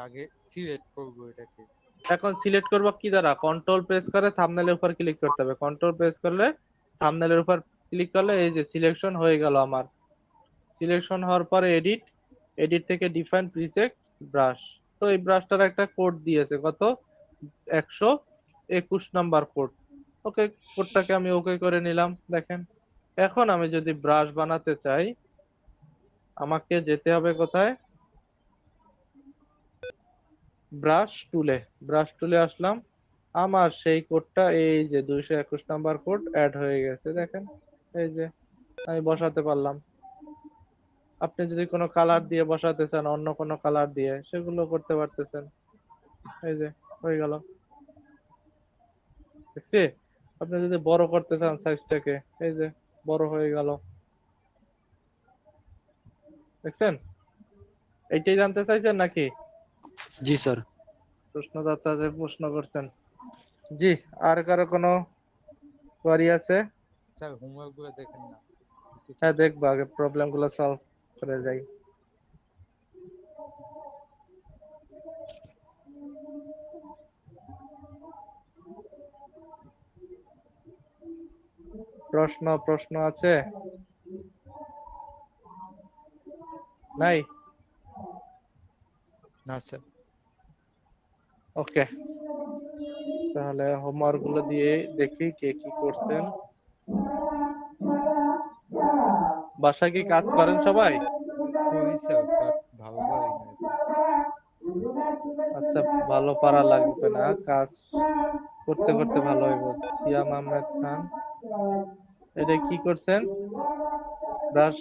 আগে সিলেক্ট করব এটাকে। এখন সিলেক্ট করব কি দ্বারা? কন্ট্রোল প্রেস করে থাম্বনেলের উপর ক্লিক করতে হবে। কন্ট্রোল প্রেস করলে থাম্বনেলের উপর ক্লিক করলে এই যে সিলেকশন হয়ে গেল আমার। সিলেকশন হওয়ার পরে এডিট, এডিট থেকে ডিফাইন প্রিসেট ব্রাশ। তো এই ব্রাশটার একটা কোড দিয়েছে, কত? 121 নাম্বার কোড। ওকে, কোডটাকে আমি ওকে করে নিলাম। দেখেন, এখন আমি যদি ব্রাশ বানাতে চাই, আমাকে যেতে হবে কোথায়? ব্রাশ টুলে আসলাম। আমার সেই কোডটা এই যে 221 নাম্বার কোড অ্যাড হয়ে গেছে। দেখেন, এই যে আমি বসাতে পারলাম। আপনি যদি কোনো কালার দিয়ে বসাতে চান, অন্য কোনো কালার দিয়ে, সেগুলো করতে পারতেছেন। এই যে হয়ে গেল, দেখছি? আপনি যদি বড় করতে চান সাইজটাকে, এই যে বড় হয়ে গেল, দেখছেন? এইটাই জানতে চাইছেন নাকি? জি স্যার। প্রশ্নদাতা যে প্রশ্ন করছেন। জি, আর কারো কোনো কোয়ারি আছে? স্যার হোমওয়ার্ক গুলো দেখেন না একটু হ্যাঁ, ছোট। দেখবো, আগে প্রবলেম গুলো সলভ করে যাই। প্রশ্ন আছে? নাই? না স্যার। ওকে, তাহলে হোমওয়ার্ক গুলো দিয়ে দেখি কে কি করছেন। বাসায় কি কাজ করেন সবাই? করি স্যার, বাট ভালো পারি না এখন। আচ্ছা, ভালো পারা লাগবে না, কাজ করতে করতে ভালো হইব। সিয়াম আহমেদ খান, এটা কি করছেন? ব্রাশ?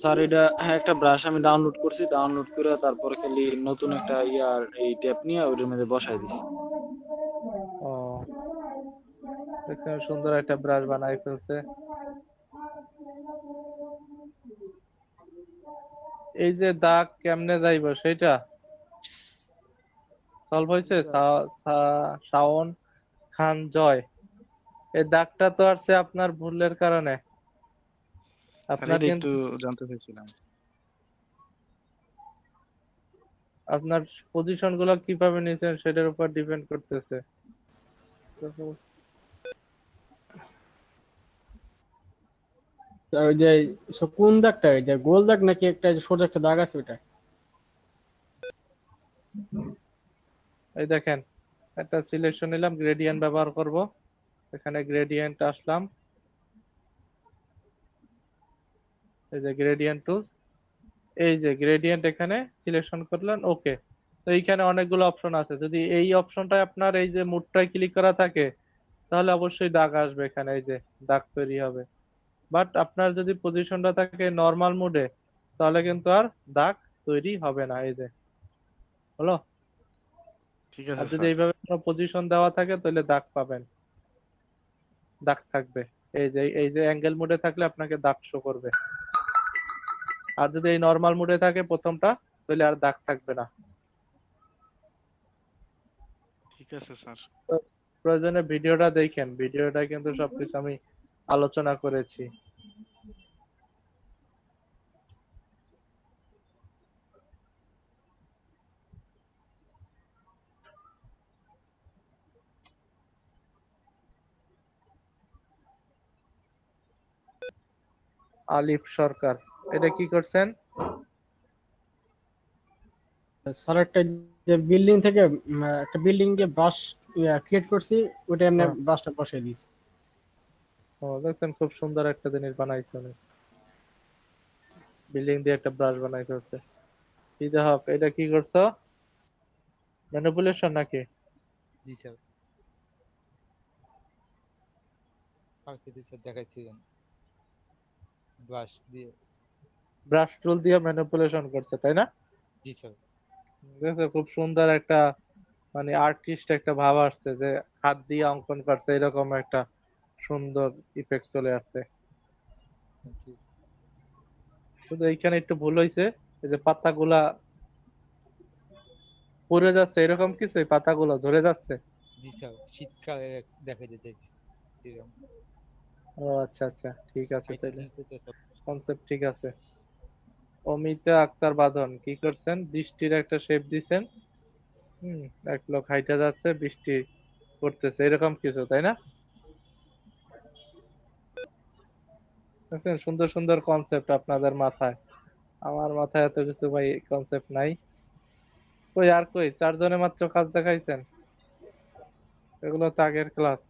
স্যার এটা একটা ব্রাশ আমি ডাউনলোড করছি, ডাউনলোড করে তারপরে খালি নতুন একটা ইয়ার এই ট্যাপ নিয়ে ওইটার মধ্যে বসাই দিছি। ও, দেখেন সুন্দর একটা ব্রাশ বানাই ফেলছে। এই যে দাগ কেমনে যাইব সেটা সলভ হয়েছে? শাওন খান জয়, এই দাগটা তো আসছে আপনার ভুলের কারণে। স্যার আপনার এটা একটু কিন্তু জানতে চাইছিলাম। আপনার পজিশন গুলো কিভাবে নিয়েছেন সেটার উপর ডিপেন্ড করতেছে। আর ওই যে কোন দাগটা, এই যে গোল দাগ নাকি একটা যে সোজা একটা দাগ আছে ওইটা? এই দেখেন, একটা সিলেকশন নিলাম, গ্রেডিয়েন্ট ব্যবহার করব। এখানে গ্রেডিয়েন্ট আসলাম, এই যে গ্রেডিয়েন্ট টুলস, এই যে গ্রেডিয়েন্ট এখানে সিলেকশন করলেন, ওকে। তো এইখানে অনেকগুলো অপশন আছে, যদি এই অপশনটা আপনার এই যে মুডটায় ক্লিক করা থাকে তাহলে অবশ্যই দাগ আসবে এখানে, এই যে দাগ তৈরি হবে। বাট আপনার যদি পজিশনটা থাকে নর্মাল মুডে তাহলে কিন্তু আর দাগ তৈরি হবে না, এই যে হলো। ঠিক আর আছে যদি স্যার। এইভাবে কোনো পজিশন দেওয়া থাকে তাহলে দাগ পাবেন, দাগ থাকবে। এই যে অ্যাঙ্গেল মুডে থাকলে আপনাকে দাগ শো করবে। আর যদি এই নর্মাল মুডে থাকে প্রথমটা, তাহলে আর দাগ থাকবে না। ঠিক আছে স্যার। তো প্রয়োজনে ভিডিওটা দেখেন, ভিডিওটা কিন্তু সবকিছু আমি আলোচনা করেছি। আলিফ সরকার, এটা কি করছেন? স্যার একটা যে বিল্ডিং থেকে একটা বিল্ডিং যে ব্রাশ ক্রিয়েট করছি, ওইটা এমনি হ্যাঁ। ব্রাশটা বসাই দিয়েছি। ও, দেখছেন খুব সুন্দর একটা জিনিস বানাইছেন, বিল্ডিং দিয়ে একটা ব্রাশ বানাই ফেলছে। ইদা হক, এটা কি করছো? ম্যানিপুলেশন নাকি? জি স্যার, কালকে তো স্যার দেখাচ্ছিলেন ব্রাশ দিয়ে। ব্রাশ টুল দিয়ে ম্যানিপুলেশন করছে, তাই না? জি স্যার। দেখছো খুব সুন্দর একটা, মানে আর্টিস্ট একটা ভাব আসছে, যে হাত দিয়ে অঙ্কন করছে এরকম একটা সুন্দর ইফেক্ট চলে আসছে। Thank you. শুধু এইখানে একটু ভুল হয়েছে, এই যে পাতাগুলা পড়ে যাচ্ছে, এরকম কিছু, এই পাতাগুলো ঝরে যাচ্ছে। জি স্যার, শীতকালে দেখাতে চাইছি এরকম। ও আচ্ছা আচ্ছা, ঠিক আছে, হাইটা তাইলে নিতে তো স্যার। কনসেপ্ট ঠিক আছে। অমিতা আক্তার বাঁধন কি করছেন? বৃষ্টির একটা শেপ দিছেন। এক লোক হাইটা যাচ্ছে, বৃষ্টি পড়তেছে, এরকম কিছু, তাই না? দেখছেন, সুন্দর সুন্দর কনসেপ্ট আপনাদের মাথায়। আমার মাথায় এত কিছু ভাই কনসেপ্ট নাই। কই আর কই, 4 জনে মাত্র কাজ দেখাইছেন। এগুলো তো আগের ক্লাস।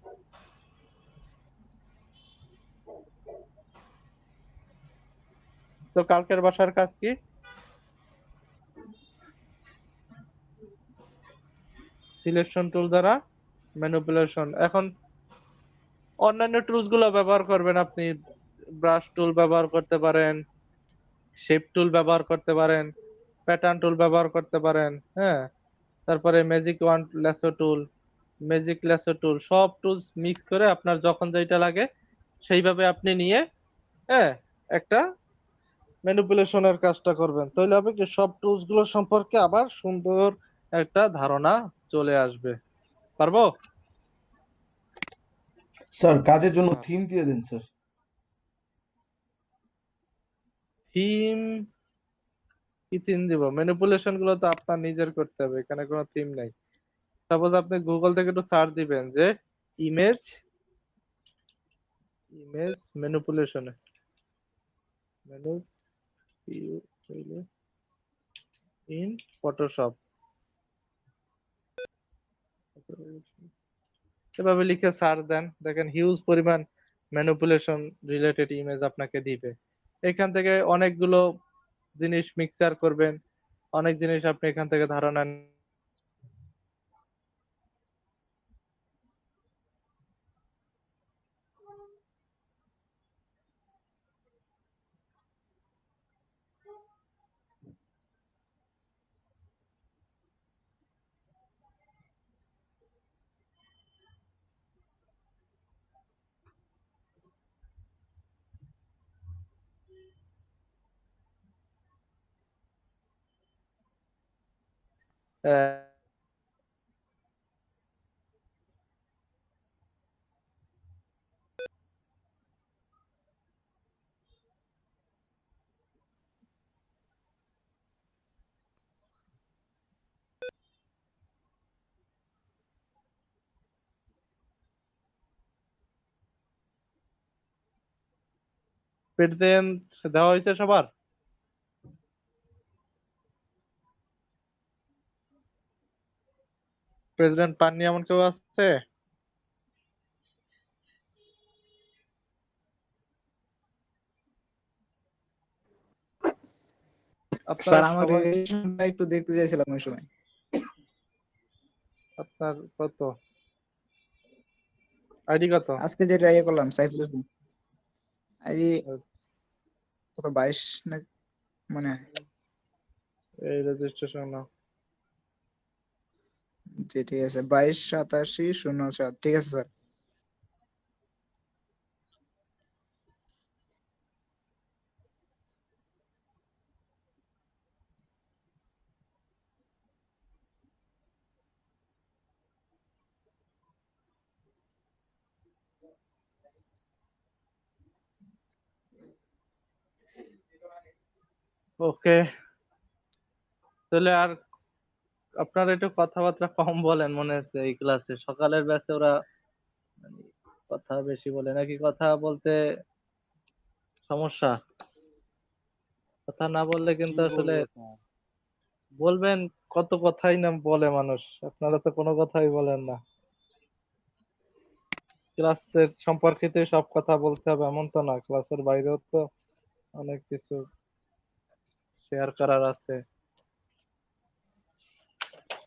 তো কালকের বাসার কাজ কি? সিলেকশন টুল দ্বারা ম্যানিপুলেশন। এখন অন্যান্য টুলস গুলো ব্যবহার করবেন আপনি। ব্রাশ টুল ব্যবহার করতে পারেন, শেপ টুল ব্যবহার করতে পারেন, প্যাটার্ন টুল ব্যবহার করতে পারেন, হ্যাঁ। তারপরে ম্যাজিক ওয়ান ল্যাসো টুল, ম্যাজিক ল্যাসো টুল, সব টুলস মিক্স করে আপনার যখন যেটা লাগে সেইভাবে আপনি নিয়ে, হ্যাঁ, একটা ম্যানিপুলেশনের কাজটা করবেন। তাহলে হবে কি সব টুলস গুলো সম্পর্কে আবার সুন্দর একটা ধারণা চলে আসবে। পারবো? স্যার কাজের জন্য স্যার থিম দিয়ে দেন স্যার। থিম কি থিম দিব? ম্যানিপুলেশন গুলো তো আপনার নিজের করতে হবে, এখানে কোনো থিম নাই। সাপোজ আপনি গুগল থেকে একটু সার্চ দিবেন যে image image manipulation, in Photoshop, এভাবে লিখে সার্চ দেন, দেখেন হিউজ পরিমাণ ম্যানিপুলেশন রিলেটেড ইমেজ আপনাকে দিবে। এখান থেকে অনেকগুলো জিনিস মিক্সচার করবেন, অনেক জিনিস আপনি এখান থেকে ধারণা আহ, প্রেজেন্ট দেওয়া হয়েছে সবার? প্রেসিডেন্ট পাননি এমন কেউ আছে? স্যার আপনারা আমার সবাই রিলেশনটা একটু দেখতে চাইছিলাম ওই সময়। আপনার কত আইডি কত? আজকে যেটা ইয়ে করলাম সাইফুল হোসেন আইডি কত 22 না মনে হয়। এই রেজিস্ট্রেশন জি ঠিক আছে 228707 ঠিক আছে স্যার। ওকে। তাহলে আর আপনারা একটু কথাবার্তা কম বলেন মনে হচ্ছে এই ক্লাসে। সকালের ব্যাচে ওরা মানে কথা বেশি বলে নাকি? কথা বলতে সমস্যা? কথা না বললে কি কিন্তু আসলে বলবো স্যার? বলবেন, কত কথাই না বলে মানুষ, আপনারা তো কোনো কথাই বলেন না। ক্লাসের সম্পর্কিত সব কথা বলতে হবে এমন তো না, ক্লাসের বাইরেও তো অনেক কিছু শেয়ার করার আছে।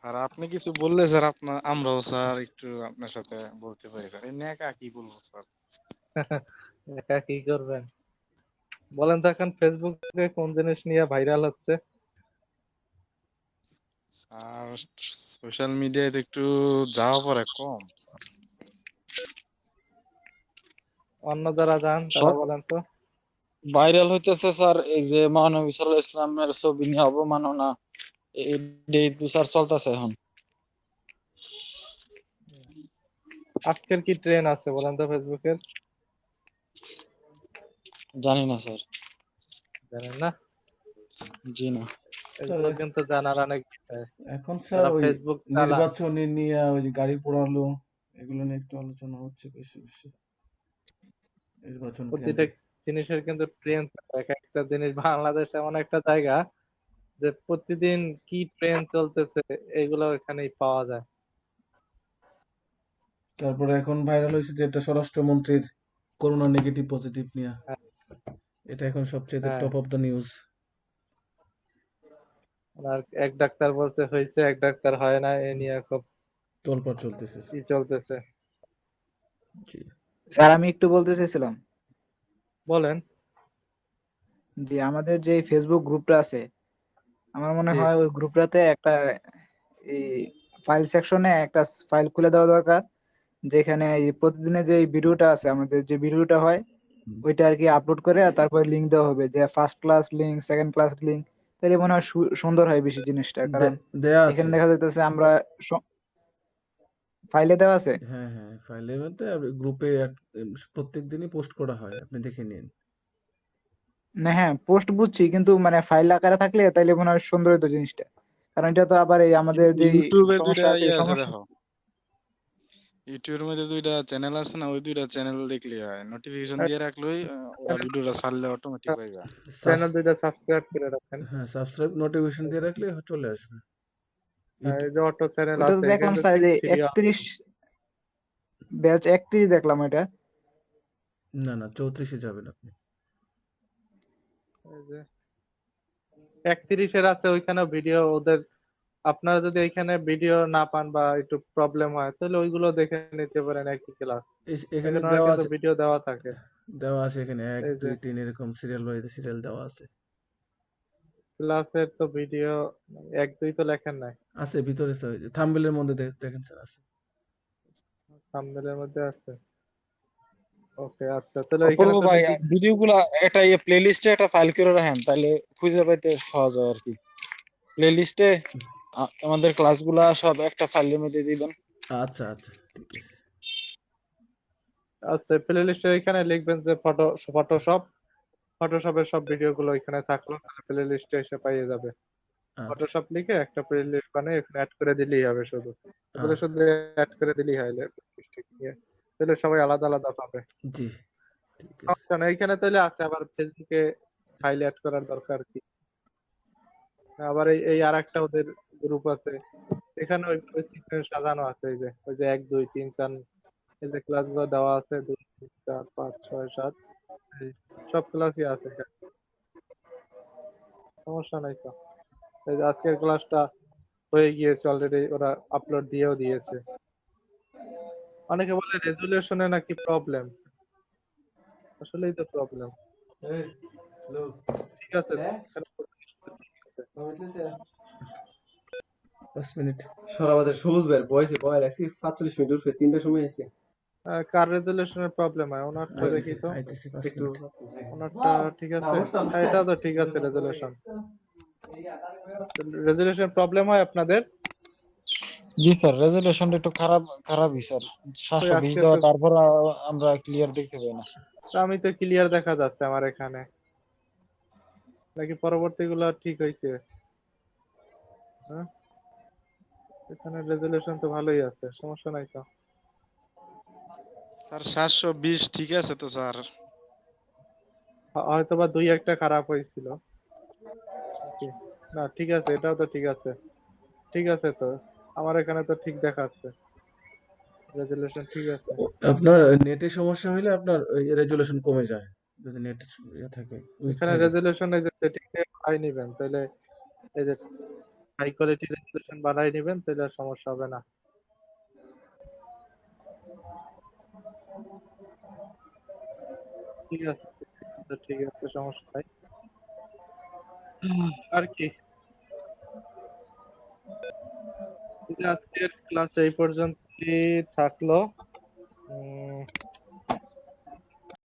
আর আপনি কিছু বললে স্যার আমরাও স্যার একটু আপনার সাথে বলতে পারি স্যার। এমনি একা কি বলবো স্যার? একা কি করবেন বলেন তো? এখন ফেসবুকে কোন জিনিস নিয়ে ভাইরাল হচ্ছে? স্যার সোশ্যাল মিডিয়ায় তো একটু যাওয়া পড়া কম স্যার। অন্য যারা যান তারা সব বলেন তো। ভাইরাল হইতেছে স্যার এই যে মহানবী সাল্লাল্লাহু আলাইহি ইসলামের ছবি নিয়ে অবমাননা এই তো স্যার চলতেছে এখন। আজকের কি ট্রেন আছে বলেন তো ফেসবুকের? জানি না স্যার। জানেন না? জি না। স্যার এগুলো কিন্তু জানার অনেক বিষয়। এখন স্যার যারা ওই ফেসবুক চালান নির্বাচনী নিয়ে ওই যে গাড়ি পোড়ালো এগুলো নিয়ে একটু আলোচনা হচ্ছে বেশি বেশি নির্বাচন প্রতিটা কেন্দ্রে। জিনিসের কিন্তু ট্রেন, এক একটা জিনিস বাংলাদেশ এমন একটা জায়গা যে প্রতিদিন কি ট্রেন চলতেছে এগুলো এখানেই পাওয়া যায়। তারপরে এখন ভাইরাল হয়েছে যে এটা স্বরাষ্ট্রমন্ত্রীর করোনা নেগেটিভ পজিটিভ নিয়ে, হ্যাঁ এটা এখন সবচেয়ে হ্যাঁ টপ অফ দ্য নিউজ। আর এক ডাক্তার বলছে হয়েছে, এক ডাক্তার হয় না, এ নিয়ে খুব তোলপাড় চলতেছে। ই চলতেছে। জি স্যার আমি একটু বলতে চাইছিলাম বলেন। যে আমাদের যে ফেসবুক গ্রুপটা আছে, আমার মনে জি হয় ওই গ্রুপটাতে একটা এই ফাইল সেকশনে একটা ফাইল খুলে দেওয়া দরকার, যেখানে এই প্রতিদিনের যে ভিডিওটা আছে, আমাদের যে ভিডিওটা হয় ওইটা আর কি আপলোড করে আর তারপরে লিঙ্ক দেওয়া হবে, যে first class link, second class link. তাহলে মনে হয় সুন্দর হয় বেশি জিনিসটা, কারণ দেয়া আছে। এখানে দেখা যাইতেছে আমরা ফাইলে দেওয়া আছে। হ্যাঁ হ্যাঁ, ফাইলের মধ্যে গ্রুপে প্রত্যেক দিনই পোস্ট করা হয়, আপনি দেখে নিন। না হ্যাঁ, পোস্ট বুঝছি, কিন্তু মানে ফাইল আকারে থাকলে তাইলে মনে হয় সুন্দর হতো জিনিসটা, কারণ এটা তো আবার এই আমাদের যে ইউটিউবে দুইটা সমস্যা আছে এই ইয়ে আছে সমস্যা। দেখো, ইউটিউবের মধ্যে দুইটা চ্যানেল আছে না, ওই দুইটা চ্যানেল দেখলে হয়, নোটিফিকেশন দিয়ে রাখলেই ওরা ভিডিওটা ছাড়লে অটোমেটিক পাইবা। চ্যানেল দুইটা সাবস্ক্রাইব করে রাখেন। হ্যাঁ, সাবস্ক্রাইব নোটিফিকেশন দিয়ে রাখলে চলে আসবে। এই যে অটো চ্যানেল ওটা তো আছে দেখলাম এখানে স্যার, যে ভিডিও 31 ব্যাচ 31 দেখলাম এটা। না না, 34-এ যাবেন আপনি। এই যে 31-এর আছে, ওইখানে ভিডিও ওদের, আপনারা যদি এখানে ভিডিও না পান বা একটু প্রবলেম হয় তাহলে ওইগুলো দেখে নিতে পারেন একই ক্লাস। এখানে এখানে দেওয়া কিন্তু আছে, ভিডিও দেওয়া থাকে। দেওয়া আছে এখানে 1 এই 2 যে 3 এরকম সিরিয়াল ওয়াইজ সিরিয়াল দেওয়া আছে। ক্লাসের তো ভিডিও 1 2 তো লেখেন নাই, আছে ভিতরে স্যার, থাম্বনেলের মধ্যে দেখেন স্যার আছে। থাম্বনেলের মধ্যে আছে। ওকে আচ্ছা, তাহলে অপূর্ব এখানে তো ভাই দেখি ভিডিওগুলা একটা ইয়ে প্লেলিস্টে একটা ফাইল করে রাখেন, তাহলে খুঁজে পাইতে সহজ হয় আর কি। প্লেলিস্টে আমাদের ক্লাসগুলা সব একটা ফাইলের মধ্যে দিবেন। আচ্ছা আচ্ছা, ঠিক আছে। আচ্ছা প্লেলিস্টে এখানে লিখবেন যে ফটোশপের সব ভিডিওগুলো এখানে থাকলো, তাহলে প্লেলিস্টে এসে পাইয়ে যাবে। আচ্ছা ফটোশপ লিখে একটা প্লেলিস্ট বানিয়ে এখানে অ্যাড করে দিলেই হবে, শুধু এগুলো আচ্ছা, শুধু অ্যাড করে দিলেই হয় তাহলে সবাই আলাদা আলাদা পাবে। জি ঠিক আছে। সমস্যা নেই, এইখানে তাহলে আছে, আবার ফেসবুকে ফাইল অ্যাড করার দরকার কি? আবার এই এই আরেকটা ওদের গ্রুপ আছে, এখানে ওই সিকোয়েন্স সাজানো আছে, এই যে ওই যে 1 2 3 4 এই যে ক্লাসগুলো দেওয়া আছে 2 3 4 5 6 7, এই সব ক্লাসই আছে এখানে। সমস্যা নাই তো। এই যে আজকের ক্লাসটা হয়ে গিয়েছে অলরেডি, ওরা আপলোড দিয়েও দিয়েছে। অনেকে বলে রেজুলেশনে নাকি প্রবলেম, আসলেই তো প্রবলেম। ঠিক আছে তো, এখানে ঠিক আছে। 5 মিনিট। আমাদের সবুজ ভাইয়ের বয়সে বয় লাগছে 45 মিনিট উঠবে, 3টার সময় আছে। কার রেজুলেশনের প্রবলেম হয় ওনারটা দেখি তো, আইতেছি 5 একটু মিনিট। ওনারটা ঠিক আছে। হ্যাঁ, এটাও তো ঠিক আছে রেজুলেশন। রেজুলেশন প্রবলেম হয় আপনাদের? জি স্যার, রেজুলেশনটা একটু খারাপই স্যার। ওই 720 আজকে দেওয়া, তো তারপর আমরা ক্লিয়ার দেখতে পাই না। আমি তো ক্লিয়ার দেখা যাচ্ছে আমার এখানে, নাকি পরবর্তীগুলো ঠিক হয়েছে? হ্যাঁ, এখানে রেজুলেশন তো ভালোই আছে, সমস্যা নাই তো। স্যার 720 ঠিক আছে তো স্যার? হয়তো বা 2 1টা খারাপ হয়েছিল। না ঠিক আছে, এটাও তো ঠিক আছে। ঠিক আছে তো, আমার এখানে তো ঠিক দেখাচ্ছে, রেজুলেশন ঠিক আছে। আপনার নেটের সমস্যা হলে আপনার রেজুলেশন কমে যায়, যদি নেট থাকে, উইক এখানে থাকে। রেজুলেশন এই যে সেটিং এ বাড়াই নিবেন, তাহলে এই যে হাই কোয়ালিটি রেজুলেশন বাড়াই নিবেন, তাহলে আর সমস্যা হবে না। ঠিক আছে, ঠিক আছে, সমস্যা নাই। আর কি, আজকের ক্লাস এই পর্যন্তই থাকলো।